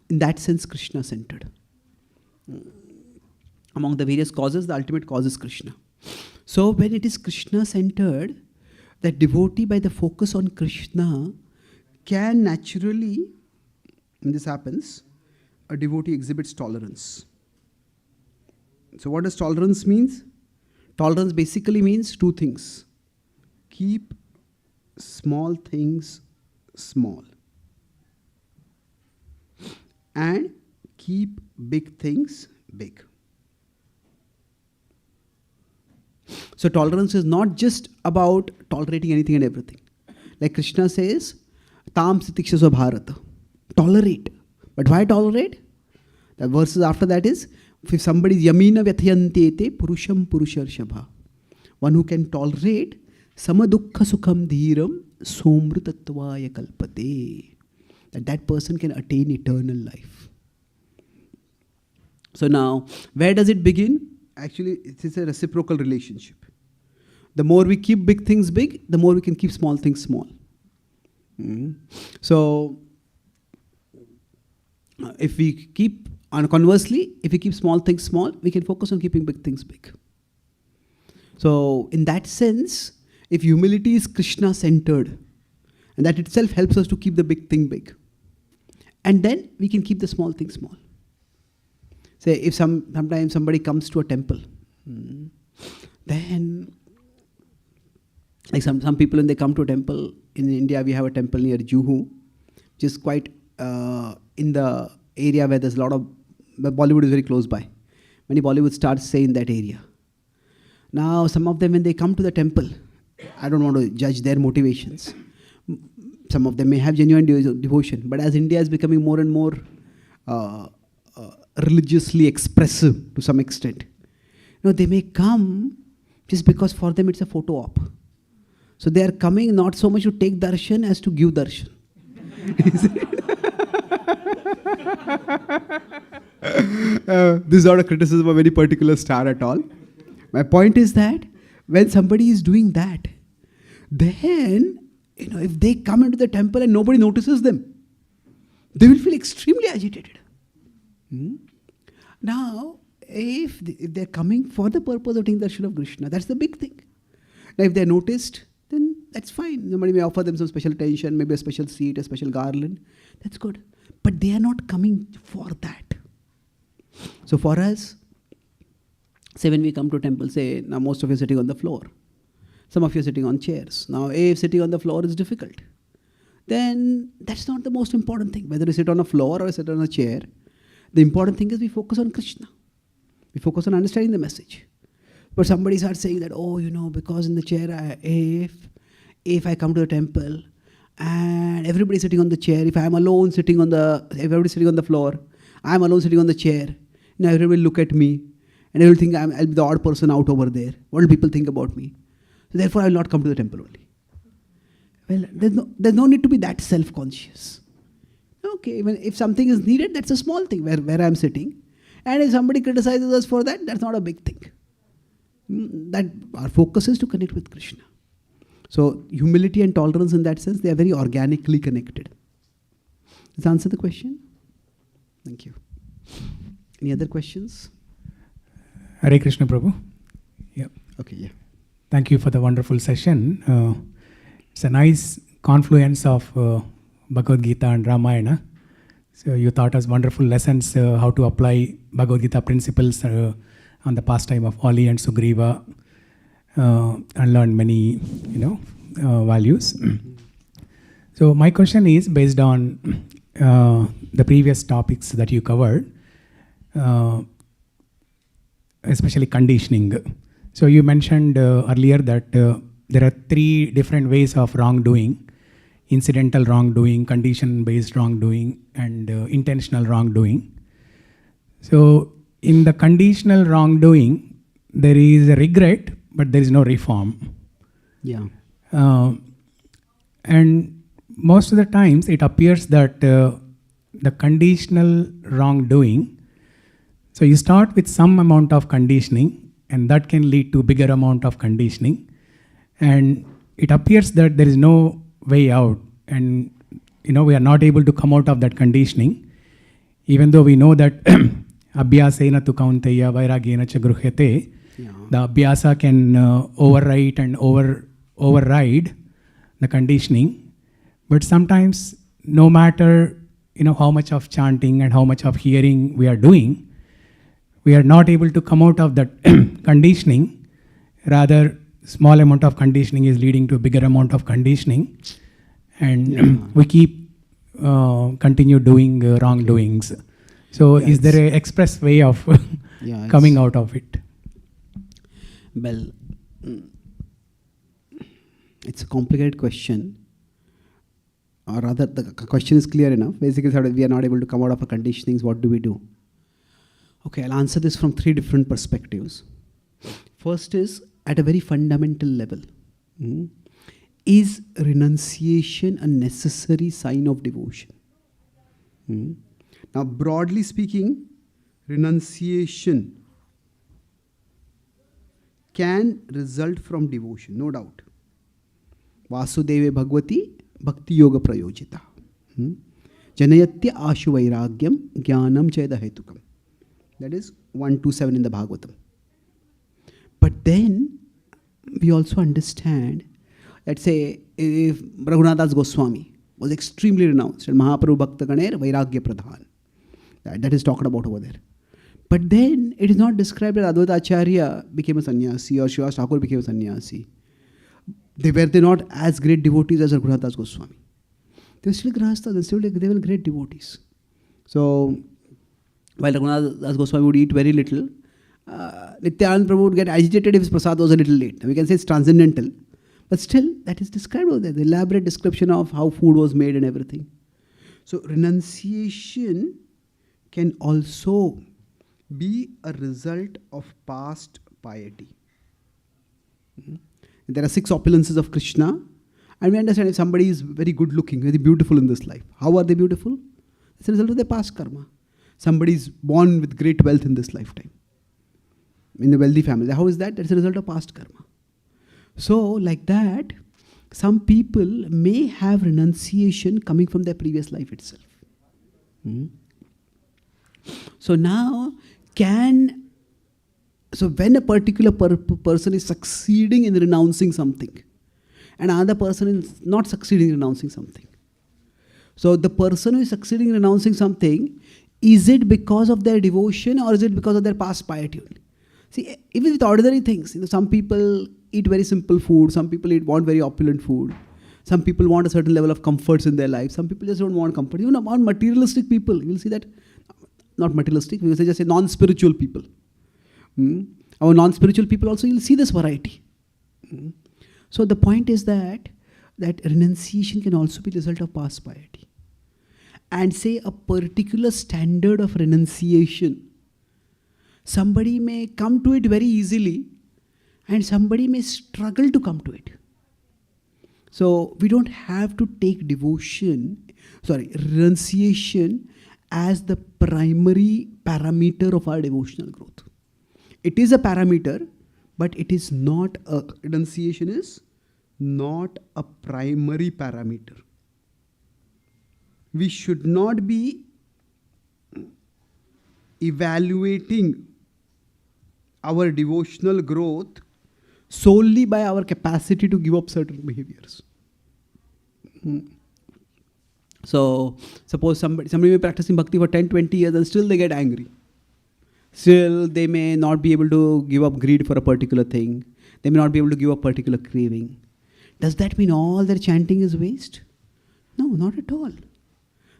in that sense, Krishna-centered. Among the various causes, the ultimate cause is Krishna. So when it is Krishna-centered, that devotee, by the focus on Krishna, can naturally, when this happens, a devotee exhibits tolerance. So what does tolerance means? Tolerance basically means two things. Keep small things small. And keep big things big. So tolerance is not just about tolerating anything and everything. Like Krishna says, Tam sitikshaso bharata. Tolerate. But why tolerate? The verses after that is, if somebody is yamina vyathayantete purusham purusharshabha. One who can tolerate samadukha sukham dhiram somrutatvaya kalpate. That person can attain eternal life. So now, where does it begin? Actually, it is a reciprocal relationship. The more we keep big things big, the more we can keep small things small. So, if we keep, and conversely, if we keep small things small, we can focus on keeping big things big. So, in that sense, if humility is Krishna-centered, and that itself helps us to keep the big thing big. And then we can keep the small thing small. Say, if sometimes somebody comes to a temple, then, like some people when they come to a temple, in India we have a temple near Juhu, which is quite in the area where there's a lot of, Bollywood is very close by. Many Bollywood stars stay in that area. Now some of them when they come to the temple, I don't want to judge their motivations. Some of them may have genuine devotion, but as India is becoming more and more religiously expressive to some extent, they may come just because for them it's a photo op. So they are coming not so much to take darshan as to give darshan. This is not a criticism of any particular star at all. My point is that when somebody is doing that, then if they come into the temple and nobody notices them, they will feel extremely agitated. Now, if they're coming for the purpose of taking darshan of Krishna, that's the big thing. Now, if they're noticed, then that's fine. Somebody may offer them some special attention, maybe a special seat, a special garland. That's good. But they are not coming for that. So for us, say when we come to a temple, say now most of you are sitting on the floor. Some of you are sitting on chairs. Now, if sitting on the floor is difficult, then that's not the most important thing. Whether you sit on a floor or sit on a chair, the important thing is we focus on Krishna. We focus on understanding the message. But somebody starts saying that, oh, because in the chair, if I come to the temple and everybody's sitting on the chair, if I'm alone sitting on everybody's sitting on the floor, I'm alone sitting on the chair, now everybody will look at me and they will think I'll be the odd person out over there. What will people think about me? So therefore, I will not come to the temple only. Well, there's no need to be that self-conscious. Okay, even if something is needed, that's a small thing where I'm sitting. And if somebody criticizes us for that, that's not a big thing. That our focus is to connect with Krishna. So humility and tolerance in that sense, they are very organically connected. Does that answer the question? Thank you. Any other questions? Hare Krishna Prabhu. Yeah. Okay, yeah. Thank you for the wonderful session. It's a nice confluence of Bhagavad Gita and Ramayana. So you taught us wonderful lessons how to apply Bhagavad Gita principles on the pastime of Oli and Sugriva and learned many, values. So my question is based on the previous topics that you covered, especially conditioning. So you mentioned earlier that there are 3 different ways of wrongdoing: incidental wrongdoing, condition-based wrongdoing, and intentional wrongdoing. So in the conditional wrongdoing, there is a regret, but there is no reform. Yeah. And most of the times it appears that the conditional wrongdoing, so you start with some amount of conditioning and that can lead to bigger amount of conditioning, and it appears that there is no way out, and we are not able to come out of that conditioning, even though we know that abhyasena tu kaunteya vairagena cha gruhyate. The abhyasa can overwrite and override the conditioning, but sometimes no matter how much of chanting and how much of hearing we are doing, we are not able to come out of that conditioning. Rather, small amount of conditioning is leading to a bigger amount of conditioning, and we keep continue doing wrongdoings. So is there an express way of coming out of it? Well, it's a complicated question. Or rather, the question is clear enough. Basically, we are not able to come out of our conditionings. What do we do? Okay, I'll answer this from 3 different perspectives. First is at a very fundamental level. Is renunciation a necessary sign of devotion? Now, broadly speaking, renunciation can result from devotion, no doubt. Vasudeve Bhagavati Bhakti Yoga Prayojita. Janayatya Ashu Vairagyam Jnanam Cheda Hetukam. That is 127 in the Bhagavatam. But then we also understand, let's say, if Raghunath Goswami was extremely renounced, and Mahaprabhu Bhakta Ganer Vairagya Pradhan. That is talked about over there. But then it is not described that Advaita Acharya became a sannyasi or Srivas Thakur became a sannyasi. They were not as great devotees as Raghunath Goswami. They were still grahasthas, they were great devotees. So, while Raghunath Goswami would eat very little, Nityananda Prabhu would get agitated if his prasad was a little late. We can say it's transcendental, but still that is described over there, the elaborate description of how food was made and everything. So renunciation can also be a result of past piety. There are 6 opulences of Krishna, and we understand if somebody is very good looking, very beautiful in this life. How are they beautiful? It's a result of their past karma. Somebody is born with great wealth in this lifetime, in a wealthy family. How is that? That's a result of past karma. So, like that, some people may have renunciation coming from their previous life itself. So now, so when a particular person is succeeding in renouncing something, and another person is not succeeding in renouncing something. So the person who is succeeding in renouncing something, is it because of their devotion or is it because of their past piety only? See, even with ordinary things, some people eat very simple food, some people want very opulent food, some people want a certain level of comforts in their life, some people just don't want comfort. Even among materialistic people, you will see that, not materialistic, we will say just say non-spiritual people. Our non-spiritual people also, you'll see this variety. So the point is that renunciation can also be the result of past piety. And say a particular standard of renunciation, somebody may come to it very easily and somebody may struggle to come to it. So we don't have to take renunciation as the primary parameter of our devotional growth. It is a parameter, but it is not renunciation is not a primary parameter. We should not be evaluating our devotional growth solely by our capacity to give up certain behaviors. So, suppose somebody may be practicing bhakti for 10, 20 years and still they get angry. Still, they may not be able to give up greed for a particular thing. They may not be able to give up particular craving. Does that mean all their chanting is waste? No, not at all.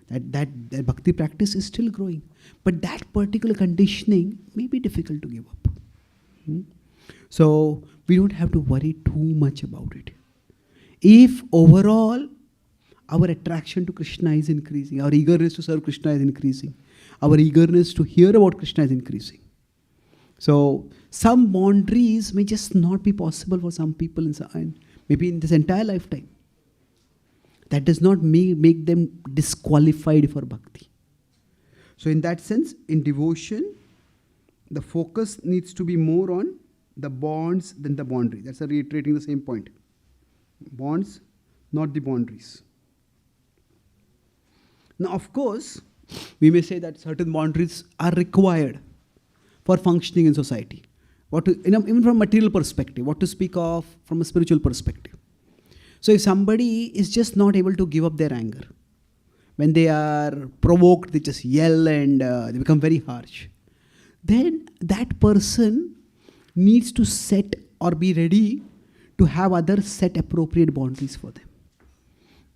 That bhakti practice is still growing. But that particular conditioning may be difficult to give up. So, we don't have to worry too much about it. If overall our attraction to Krishna is increasing, our eagerness to serve Krishna is increasing, our eagerness to hear about Krishna is increasing. So, some boundaries may just not be possible for some people maybe in this entire lifetime. That does not make them disqualified for bhakti. So in that sense, in devotion, the focus needs to be more on the bonds than the boundary. That's reiterating the same point. Bonds, not the boundaries. Now, of course, we may say that certain boundaries are required for functioning in society. Even from a material perspective, what to speak of from a spiritual perspective. So if somebody is just not able to give up their anger, when they are provoked, they just yell and they become very harsh, then that person needs to set or be ready to have others set appropriate boundaries for them.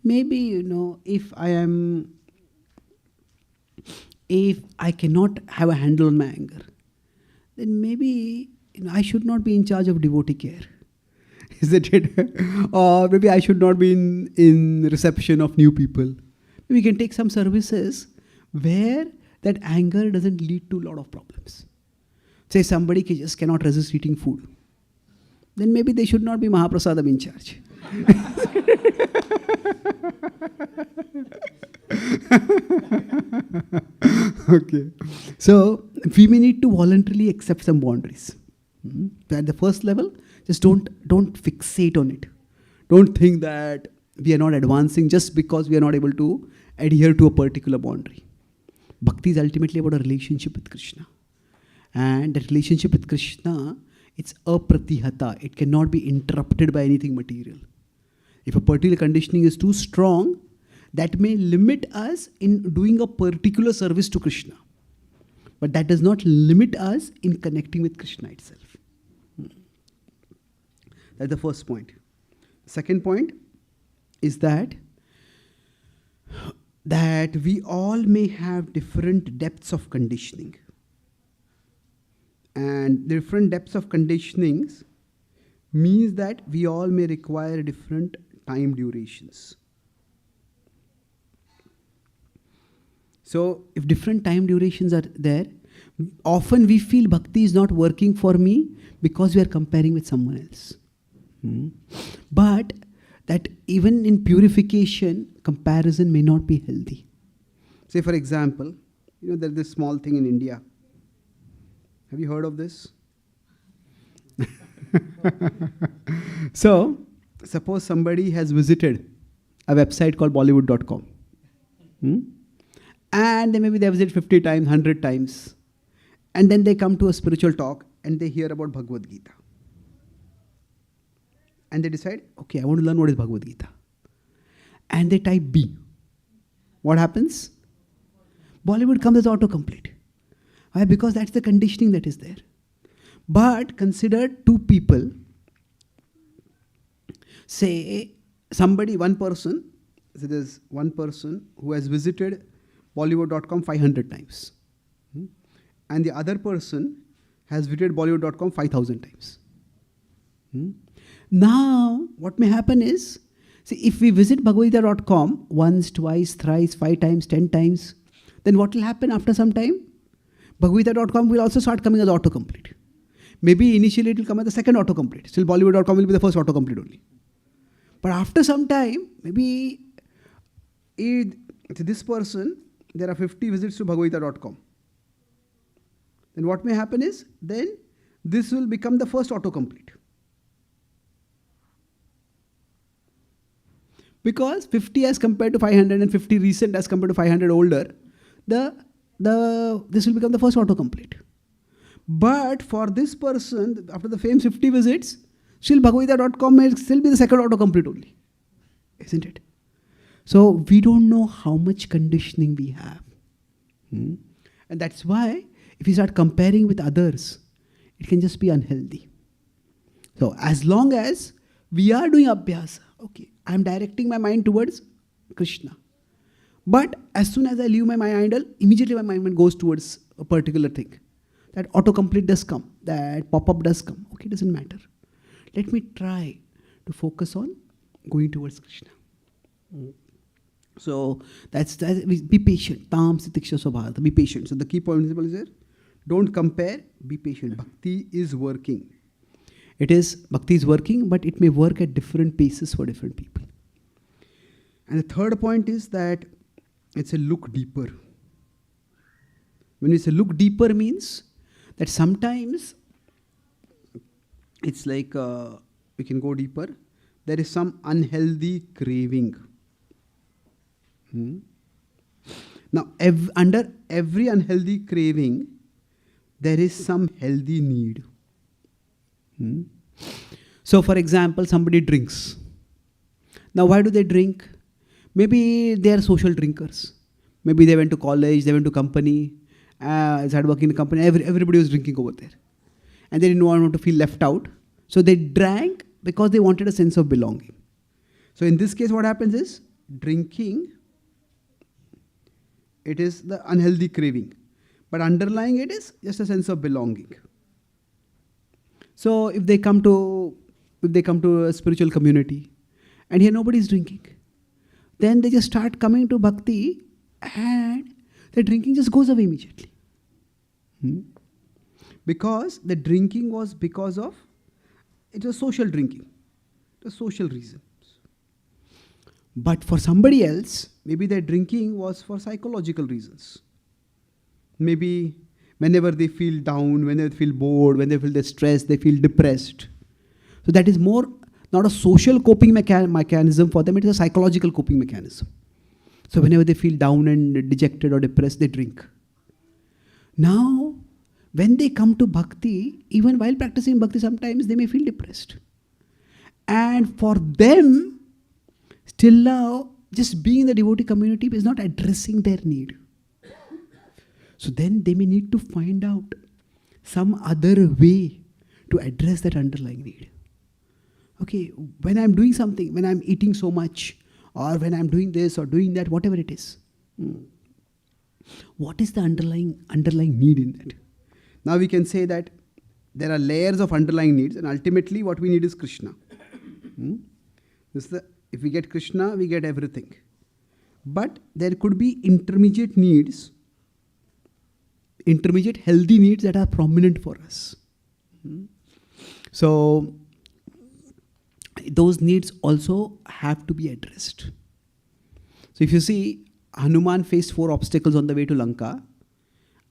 Maybe, if I cannot have a handle on my anger, then maybe I should not be in charge of devotee care. Isn't it? Or maybe I should not be in reception of new people. Maybe we can take some services where that anger doesn't lead to a lot of problems. Say somebody just cannot resist eating food. Then maybe they should not be Mahaprasadam in charge. Okay. So we may need to voluntarily accept some boundaries. At the first level, just don't fixate on it. Don't think that we are not advancing just because we are not able to adhere to a particular boundary. Bhakti is ultimately about a relationship with Krishna. And that relationship with Krishna, it's apratihata. It cannot be interrupted by anything material. If a particular conditioning is too strong, that may limit us in doing a particular service to Krishna. But that does not limit us in connecting with Krishna itself. That's the first point. Second point is that we all may have different depths of conditioning. And different depths of conditionings means that we all may require different time durations. So if different time durations are there, often we feel bhakti is not working for me because we are comparing with someone else. But that even in purification, comparison may not be healthy. Say for example, there's this small thing in India. Have you heard of this? So, suppose somebody has visited a website called Bollywood.com. And maybe they visit 50 times, 100 times. And then they come to a spiritual talk and they hear about Bhagavad Gita. And they decide, okay, I want to learn what is Bhagavad Gita. And they type B. What happens? Bollywood comes as autocomplete. Why? Because that's the conditioning that is there. But consider two people. Say one person who has visited Bollywood.com 500 times. And the other person has visited Bollywood.com 5,000 times. Now, what may happen is, see, if we visit Bhagavad-Gita.com once, twice, thrice, 5 times, 10 times, then what will happen after some time? Bhagavad-Gita.com will also start coming as autocomplete. Maybe initially it will come as the second autocomplete. Still Bollywood.com will be the first autocomplete only. But after some time, maybe to this person, there are 50 visits to Bhagavad-Gita.com. Then what may happen is, then this will become the first autocomplete. Because 50 as compared to 500 and 50 recent as compared to 500 older, this will become the first autocomplete. But for this person, after the same 50 visits, still Bhagavad-Gita.com may still be the second autocomplete only. Isn't it? So we don't know how much conditioning we have. And that's why if we start comparing with others, it can just be unhealthy. So as long as we are doing abhyasa, okay, I am directing my mind towards Krishna. But as soon as I leave my mind idle, immediately my mind goes towards a particular thing. That autocomplete does come, that pop-up does come. Okay, doesn't matter. Let me try to focus on going towards Krishna. So that's be patient. Tam sitiksha svabhata. Be patient. So the key principle is here. Don't compare, be patient. Bhakti is working. Bhakti is working, but it may work at different paces for different people. And the third point is that it's a look deeper. When we say look deeper means that sometimes it's like we can go deeper. There is some unhealthy craving. Now, under every unhealthy craving, there is some healthy need. So, for example, somebody drinks. Now, why do they drink? Maybe they are social drinkers. Maybe they went to college, they went to company, started working in a company, everybody was drinking over there. And they didn't want to feel left out. So they drank because they wanted a sense of belonging. So in this case, what happens is, drinking, it is the unhealthy craving. But underlying it is just a sense of belonging. So if they come to a spiritual community, and here nobody is drinking, then they just start coming to bhakti, and the drinking just goes away immediately. Because the drinking was because of, it was social drinking, it was social reasons. But for somebody else, maybe their drinking was for psychological reasons. Maybe whenever they feel down, whenever they feel bored, when they feel distressed, they feel depressed. So that is more not a social coping mechanism for them, it is a psychological coping mechanism. So whenever they feel down and dejected or depressed, they drink. Now, when they come to bhakti, even while practicing bhakti, sometimes they may feel depressed. And for them, still now, just being in the devotee community is not addressing their need. So then they may need to find out some other way to address that underlying need. Okay, when I'm doing something, when I'm eating so much, or when I'm doing this or doing that, whatever it is, what is the underlying need in that? Now we can say that there are layers of underlying needs, and ultimately what we need is Krishna. If we get Krishna, we get everything. But there could be intermediate needs, intermediate healthy needs that are prominent for us. So those needs also have to be addressed. So if you see, Hanuman faced 4 obstacles on the way to Lanka.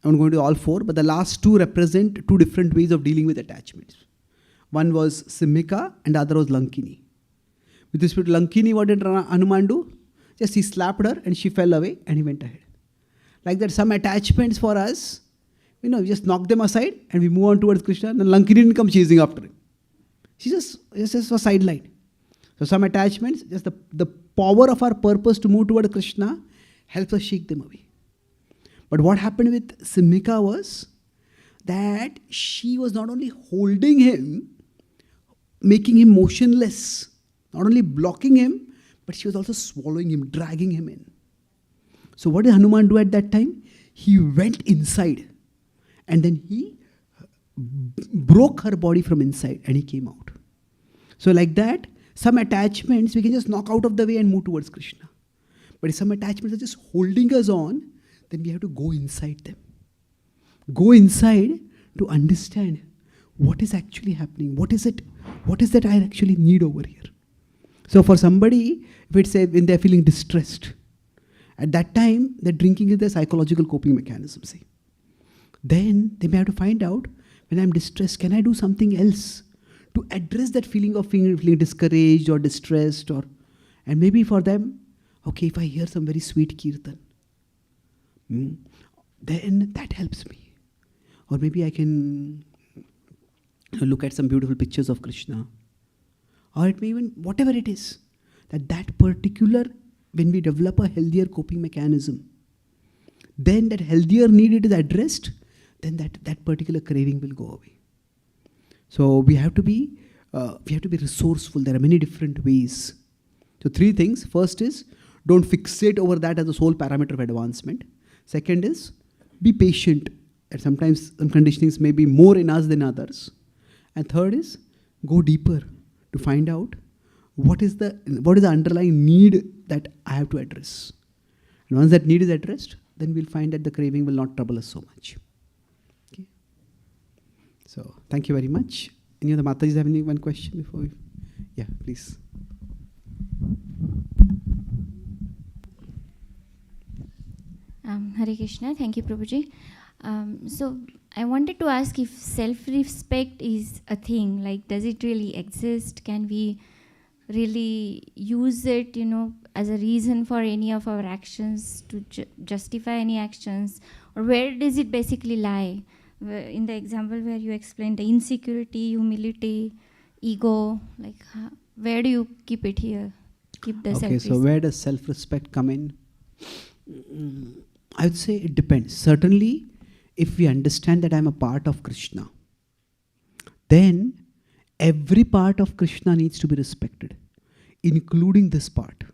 I'm going to do all 4, but the last 2 represent 2 different ways of dealing with attachments. One was Simhika and the other was Lankini. With respect to Lankini, what did Hanuman do? Just he slapped her and she fell away and he went ahead. Like that, some attachments for us, we just knock them aside and we move on towards Krishna, and Lankini didn't come chasing after him. She just was sidelined. So some attachments, just the power of our purpose to move toward Krishna helps us shake them away. But what happened with Simhika was that she was not only holding him, making him motionless, not only blocking him, but she was also swallowing him, dragging him in. So what did Hanuman do at that time? He went inside and then he broke her body from inside and he came out. So like that, some attachments we can just knock out of the way and move towards Krishna. But if some attachments are just holding us on, then we have to go inside them. Go inside to understand what is actually happening. What is it? What is that I actually need over here? So for somebody, if it's when they're feeling distressed, at that time, the drinking is their psychological coping mechanism, see. Then they may have to find out, when I'm distressed, can I do something else to address that feeling of feeling discouraged or distressed? And maybe for them, okay, if I hear some very sweet kirtan, then that helps me. Or maybe I can look at some beautiful pictures of Krishna. Or it may even, whatever it is, that particular, when we develop a healthier coping mechanism, then that healthier need it is addressed, then that particular craving will go away. So we have to be resourceful. There are many different ways. So 3 things. First is, don't fixate over that as the sole parameter of advancement. Second is, be patient. And sometimes some conditionings may be more in us than others. And third is, go deeper to find out what is the underlying need that I have to address. And once that need is addressed, then we'll find that the craving will not trouble us so much. Okay. So thank you very much. Any other Matajis have any one question before we? Yeah, please. Hare Krishna. Thank you, Prabhuji. So I wanted to ask if self-respect is a thing. Like, does it really exist? Can we really use it, as a reason for any of our actions, to justify any actions? Or where does it basically lie? In the example where you explained the insecurity, humility, ego, like where do you keep it here? Keep the self-respect. So where does self-respect come in? I would say it depends. Certainly, if we understand that I'm a part of Krishna, then every part of Krishna needs to be respected, including this part.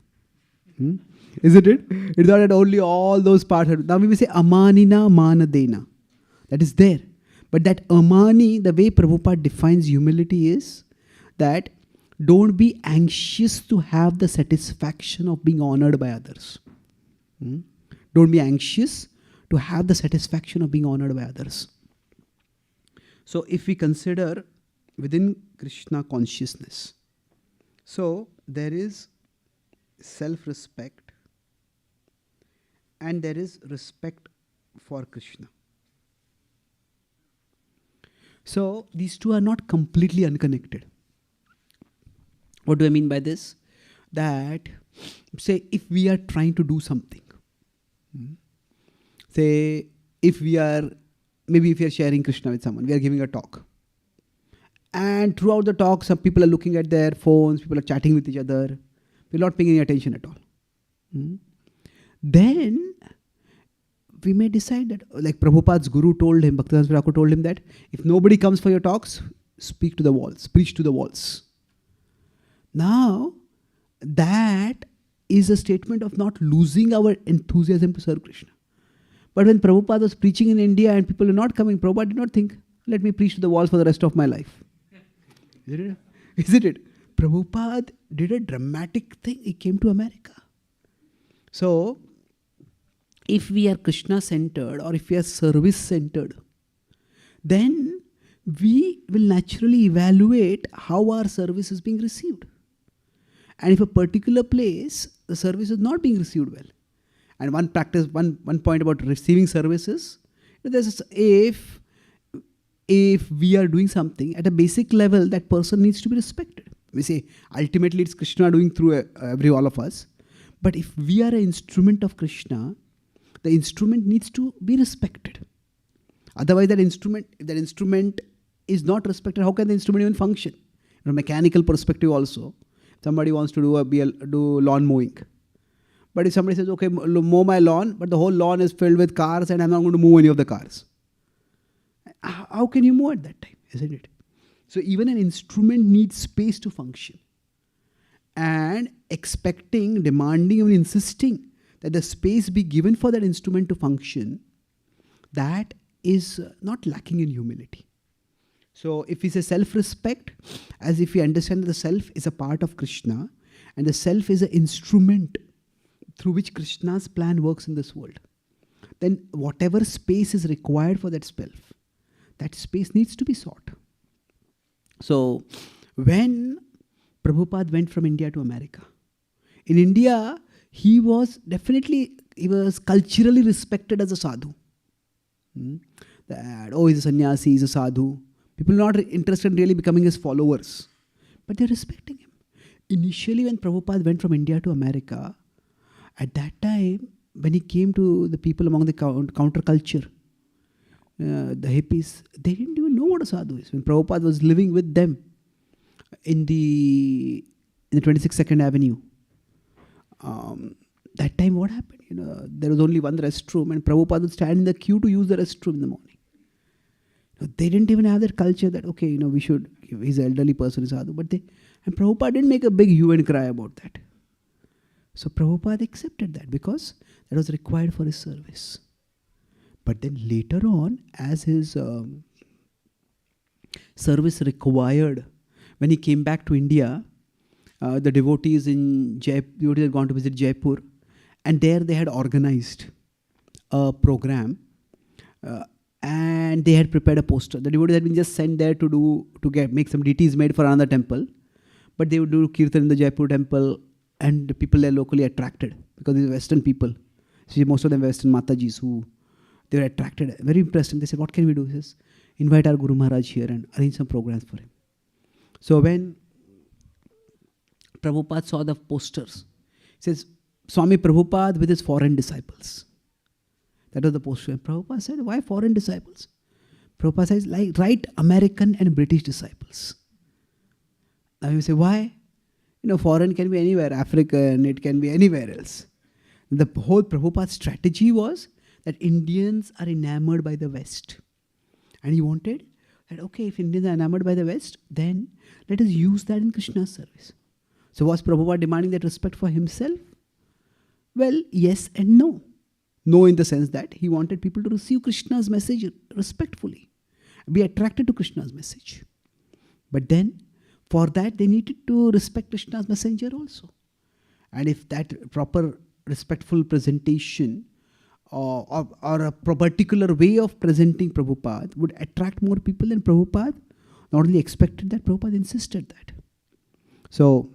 Isn't it? It's not that only all those parts. Now we will say amanina manadena. That is there. But that amani, the way Prabhupada defines humility is that don't be anxious to have the satisfaction of being honored by others. Don't be anxious to have the satisfaction of being honored by others. So if we consider within Krishna consciousness, so there is self-respect and there is respect for Krishna. So these two are not completely unconnected. What do I mean by this? That, say, if we are trying to do something, say, if we are sharing Krishna with someone, we are giving a talk. And throughout the talk, some people are looking at their phones, people are chatting with each other, we're not paying any attention at all. Then we may decide that, like Prabhupada's guru told him, Bhaktivedanta Thakur told him that if nobody comes for your talks, speak to the walls, preach to the walls. Now, that is a statement of not losing our enthusiasm to serve Krishna. But when Prabhupada was preaching in India and people were not coming, Prabhupada did not think, let me preach to the walls for the rest of my life. Isn't it? Prabhupada did a dramatic thing. He came to America. So, if we are Krishna-centered or if we are service-centered, then we will naturally evaluate how our service is being received. And if a particular place, the service is not being received well. And one point about receiving services, if we are doing something at a basic level, that person needs to be respected. We say, ultimately it's Krishna doing through all of us. But if we are an instrument of Krishna, the instrument needs to be respected. Otherwise, if that instrument is not respected, how can the instrument even function? From a mechanical perspective also, somebody wants to do lawn mowing. But if somebody says, okay, mow my lawn, but the whole lawn is filled with cars and I'm not going to move any of the cars. How can you move at that time, isn't it? So even an instrument needs space to function. And expecting, demanding, and insisting that the space be given for that instrument to function, that is not lacking in humility. So if we say self-respect, as if we understand that the self is a part of Krishna and the self is an instrument through which Krishna's plan works in this world, then whatever space is required for that self, that space needs to be sought. So when Prabhupada went from India to America, in India, he was culturally respected as a sadhu. That, oh, he's a sannyasi, he's a sadhu. People are not interested in really becoming his followers, but they're respecting him. Initially, when Prabhupada went from India to America, at that time, when he came to the people among the counterculture, the hippies, they didn't even know what a sadhu is. When Prabhupada was living with them in the 26th Avenue, that time what happened? There was only one restroom and Prabhupada would stand in the queue to use the restroom in the morning. They didn't even have that culture that, okay, we should, he's an elderly person, is sadhu. And Prabhupada didn't make a big hue and cry about that. So Prabhupada accepted that because that was required for his service. But then later on, as his service required, when he came back to India, the devotees had gone to visit Jaipur, and there they had organized a program, and they had prepared a poster. The devotees had been just sent there to make some deities made for another temple, but they would do kirtan in the Jaipur temple, and the people there locally attracted because these are Western people. See, most of them Western Matajis who they were attracted, very impressed, and they said, "What can we do?" He says, "Invite our Guru Maharaj here and arrange some programs for him." So when Prabhupada saw the posters, he says, "Swami Prabhupada with his foreign disciples." That was the poster. And Prabhupada said, "Why foreign disciples?" Prabhupada says, "Write American and British disciples." Now you say, why? Foreign can be anywhere, African, it can be anywhere else. The whole Prabhupada strategy was that Indians are enamored by the West. And he wanted that, okay, if Indians are enamored by the West, then let us use that in Krishna's service. So was Prabhupada demanding that respect for himself? Well, yes and no. No in the sense that he wanted people to receive Krishna's message respectfully, be attracted to Krishna's message. But then, for that, they needed to respect Krishna's messenger also. And if that proper respectful presentation or a particular way of presenting Prabhupada would attract more people, then Prabhupada not only expected that, Prabhupada insisted that. So,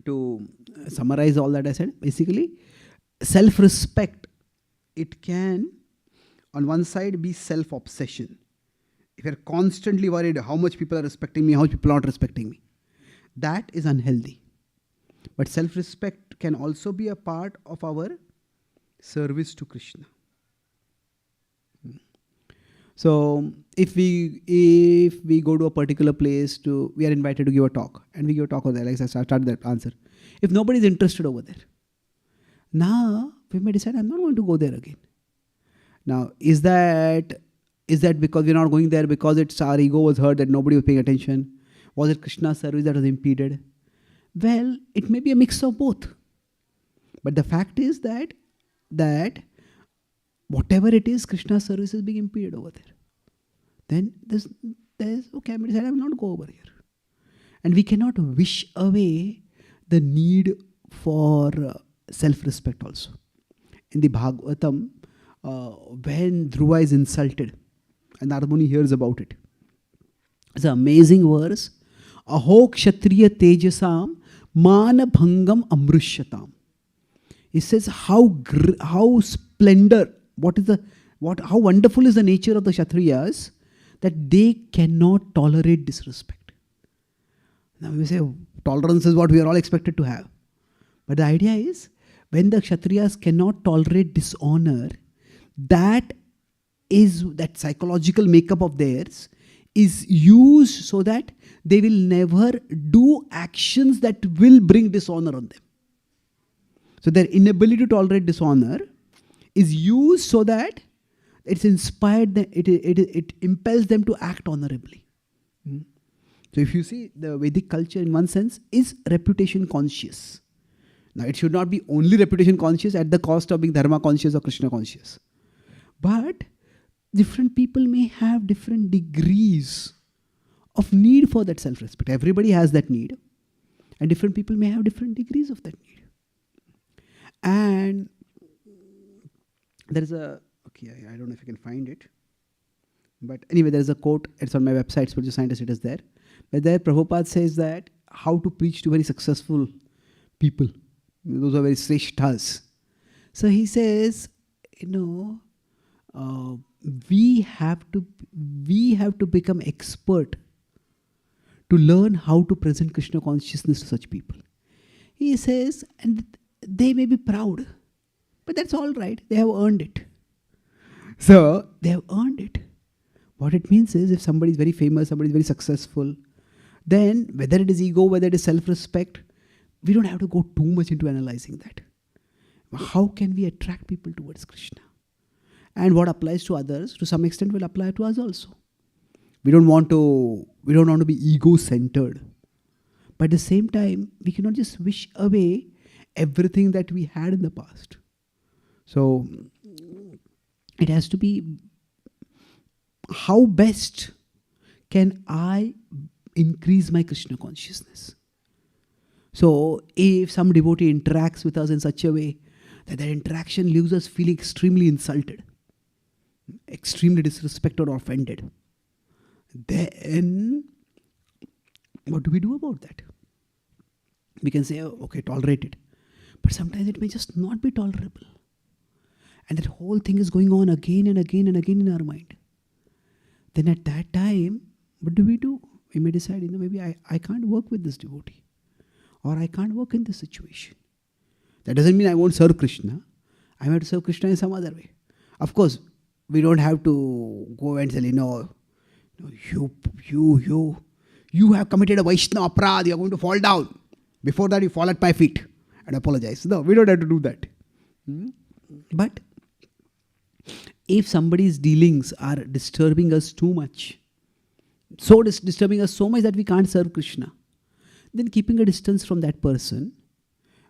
to summarize all that I said, basically, self-respect, it can, on one side, be self-obsession. If you're constantly worried how much people are respecting me, how much people are not respecting me, that is unhealthy. But self-respect can also be a part of our service to Krishna. So if we go to a particular place, we are invited to give a talk, and we give a talk over there, like I started that answer. If nobody is interested over there, now we may decide I'm not going to go there again. Now, is that because we're not going there because our ego was hurt that nobody was paying attention? Was it Krishna's service that was impeded? Well, it may be a mix of both. But the fact is that whatever it is, Krishna's service is being impeded over there. Then there's okay, I decided I will not go over here. And we cannot wish away the need for self-respect also. In the Bhagavatam, when Dhruva is insulted, and Narad Muni hears about it, it's an amazing verse. Aho kshatriya tejasam mana bhangam amrushyatam. He says how splendor, how wonderful is the nature of the Kshatriyas that they cannot tolerate disrespect. Now we say tolerance is what we are all expected to have. But the idea is, when the Kshatriyas cannot tolerate dishonor, that psychological makeup of theirs is used so that they will never do actions that will bring dishonor on them. So their inability to tolerate dishonor is used so that it's inspired, it impels them to act honorably. So if you see, the Vedic culture in one sense is reputation conscious. Now it should not be only reputation conscious at the cost of being dharma conscious or Krishna conscious. But different people may have different degrees of need for that self-respect. Everybody has that need, and different people may have different degrees of that need. And there is a, okay, I don't know if you can find it, but anyway, there is a quote, it's on my website, Spiritual Scientist, it is there. But there Prabhupada says that how to preach to very successful people, those are very shreshthas. So he says, we have to become expert to learn how to present Krishna consciousness to such people. He says, and they may be proud, but that's all right. They have earned it. So they have earned it. What it means is, if somebody is very famous, somebody is very successful, then whether it is ego, whether it is self-respect, we don't have to go too much into analyzing that. How can we attract people towards Krishna? And what applies to others, to some extent, will apply to us also. We don't want to be ego-centered. But at the same time, we cannot just wish away everything that we had in the past. So it has to be, how best can I increase my Krishna consciousness? So if some devotee interacts with us in such a way that that interaction leaves us feeling extremely insulted, extremely disrespected or offended, then what do we do about that? We can say, oh, okay, tolerate it. But sometimes it may just not be tolerable. And that whole thing is going on again and again and again in our mind. Then at that time, what do? We may decide, maybe I can't work with this devotee. Or I can't work in this situation. That doesn't mean I won't serve Krishna. I have to serve Krishna in some other way. Of course, we don't have to go and say, you have committed a Vaishnava aparadh, you are going to fall down. Before that, you fall at my feet and apologize. No, we don't have to do that. But if somebody's dealings are disturbing us too much, so disturbing us so much that we can't serve Krishna, then keeping a distance from that person,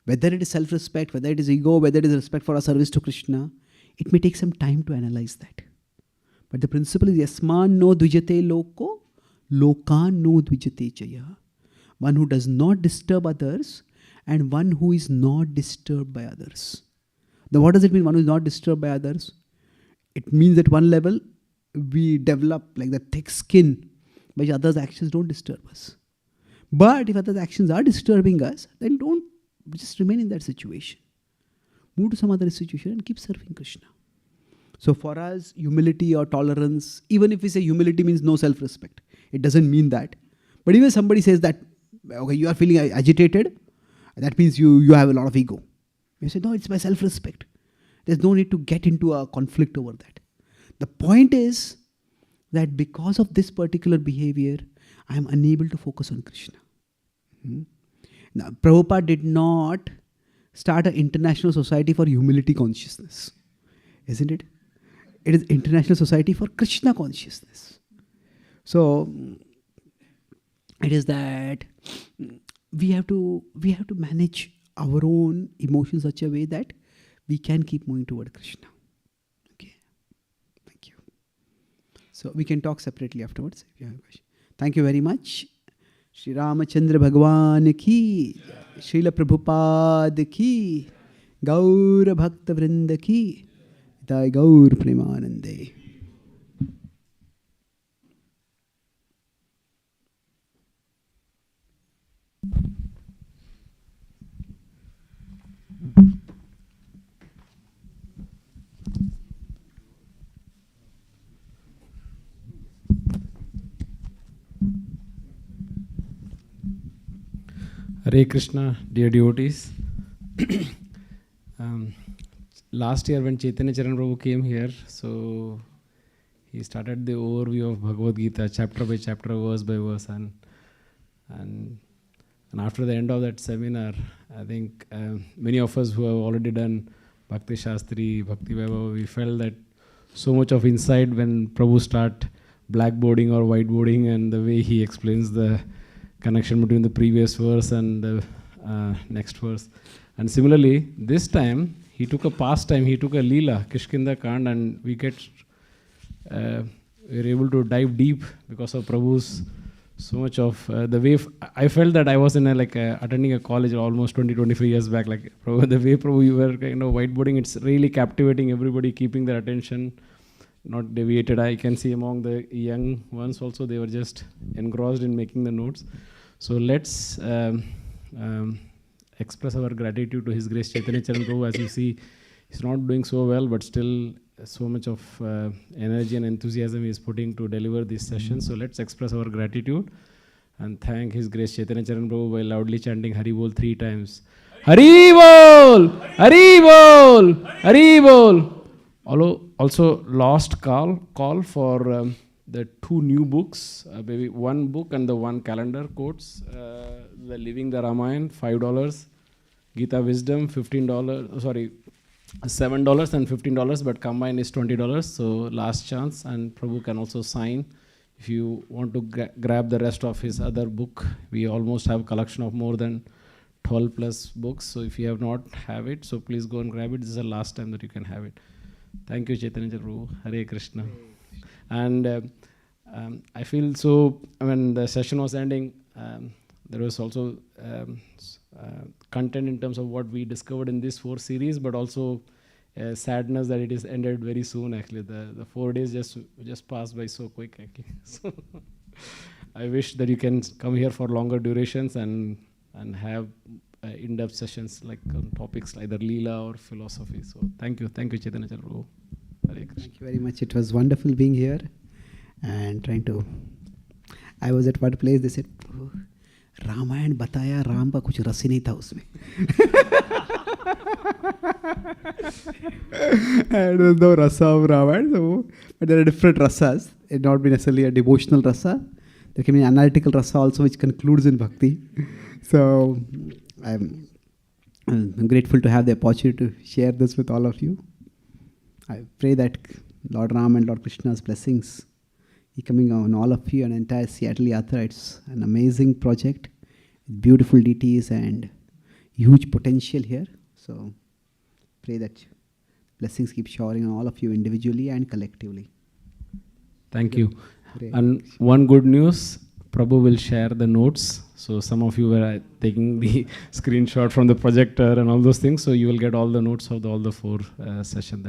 whether it is self-respect, whether it is ego, whether it is respect for our service to Krishna, it may take some time to analyze that. But the principle is, yasman no dvijate loko, lokan no dvijate chaya. One who does not disturb others and one who is not disturbed by others. Now what does it mean, one who is not disturbed by others? It means at one level, we develop like the thick skin by which others' actions don't disturb us. But if others' actions are disturbing us, then don't just remain in that situation. Move to some other situation and keep serving Krishna. So for us, humility or tolerance, even if we say humility means no self-respect, it doesn't mean that. But even somebody says that, okay, you are feeling agitated, that means you have a lot of ego. You say, no, it's my self-respect. There's no need to get into a conflict over that. The point is that because of this particular behavior, I am unable to focus on Krishna. Now, Prabhupada did not start an international society for humility consciousness, isn't it? It is International Society for Krishna Consciousness. So it is that we have to manage our own emotions in such a way that we can keep moving toward Krishna. Okay, thank you. So we can talk separately afterwards if you have a question. Thank you very much. Shri Ramachandra Bhagwan ki, Srila Prabhupada ki, Gaur Bhakta Vrinda ki, Jai Gaur Premanande. Hare Krishna, dear devotees. Last year when Chaitanya Charan Prabhu came here, so he started the overview of Bhagavad Gita, chapter by chapter, verse by verse, and after the end of that seminar, I think many of us who have already done Bhakti Shastri, Bhakti Vaibhava, we felt that so much of insight when Prabhu start blackboarding or whiteboarding, and the way he explains the connection between the previous verse and the next verse. And similarly, this time, he took a pastime, he took a Leela, Kishkinda Kand, and we were able to dive deep because of Prabhu's so much of the way I felt that I was in attending a college almost 20-25 years back. Like Prabhu, the way Prabhu you were whiteboarding, it's really captivating. Everybody keeping their attention, not deviated. I can see among the young ones also, they were just engrossed in making the notes. So let's express our gratitude to His Grace Chaitanya Charan Prabhu. As you see, he's not doing so well, but still so much of energy and enthusiasm he is putting to deliver this session. So let's express our gratitude and thank His Grace Chaitanya Charan Prabhu by loudly chanting Hari Bol 3 times. Hari Bol! Hari Bol! Hari Bol! Also lost call for the 2 new books, maybe 1 book and the 1 calendar quotes. The Living the Ramayana, $5. Gita Wisdom, $15. Sorry, $7 and $15, but combined is $20. So last chance, and Prabhu can also sign if you want to grab the rest of his other book. We almost have a collection of more than 12 plus books. So if you have not have it, so please go and grab it. This is the last time that you can have it. Thank you, Chaitanya Prabhu. Hare Krishna. And I feel so, when the session was ending, there was also content in terms of what we discovered in this 4 series, but also sadness that it is ended very soon. Actually, the 4 days just passed by so quick. Actually, so I wish that you can come here for longer durations and have in-depth sessions like on topics like the Leela or philosophy. So thank you, Chaitanya Charan Prabhu. Hare Krishna. Thank you very much. It was wonderful being here and trying to. I was at one place. They said, Ramayan बताया, राम का कुछ रस ही नहीं था उसमें. And there was no rasa of Ramayana, so, but there are different rasas. It not be necessarily a devotional rasa. There can be an analytical rasa also, which concludes in bhakti. So I'm grateful to have the opportunity to share this with all of you. I pray that Lord Ram and Lord Krishna's blessings coming on all of you and entire Seattle Yatra. It's an amazing project, beautiful deities and huge potential here. So pray that blessings keep showering on all of you individually and collectively. Thank you. And one good news, Prabhu will share the notes. So some of you were taking the screenshot from the projector and all those things. So you will get all the notes of all the 4 sessions that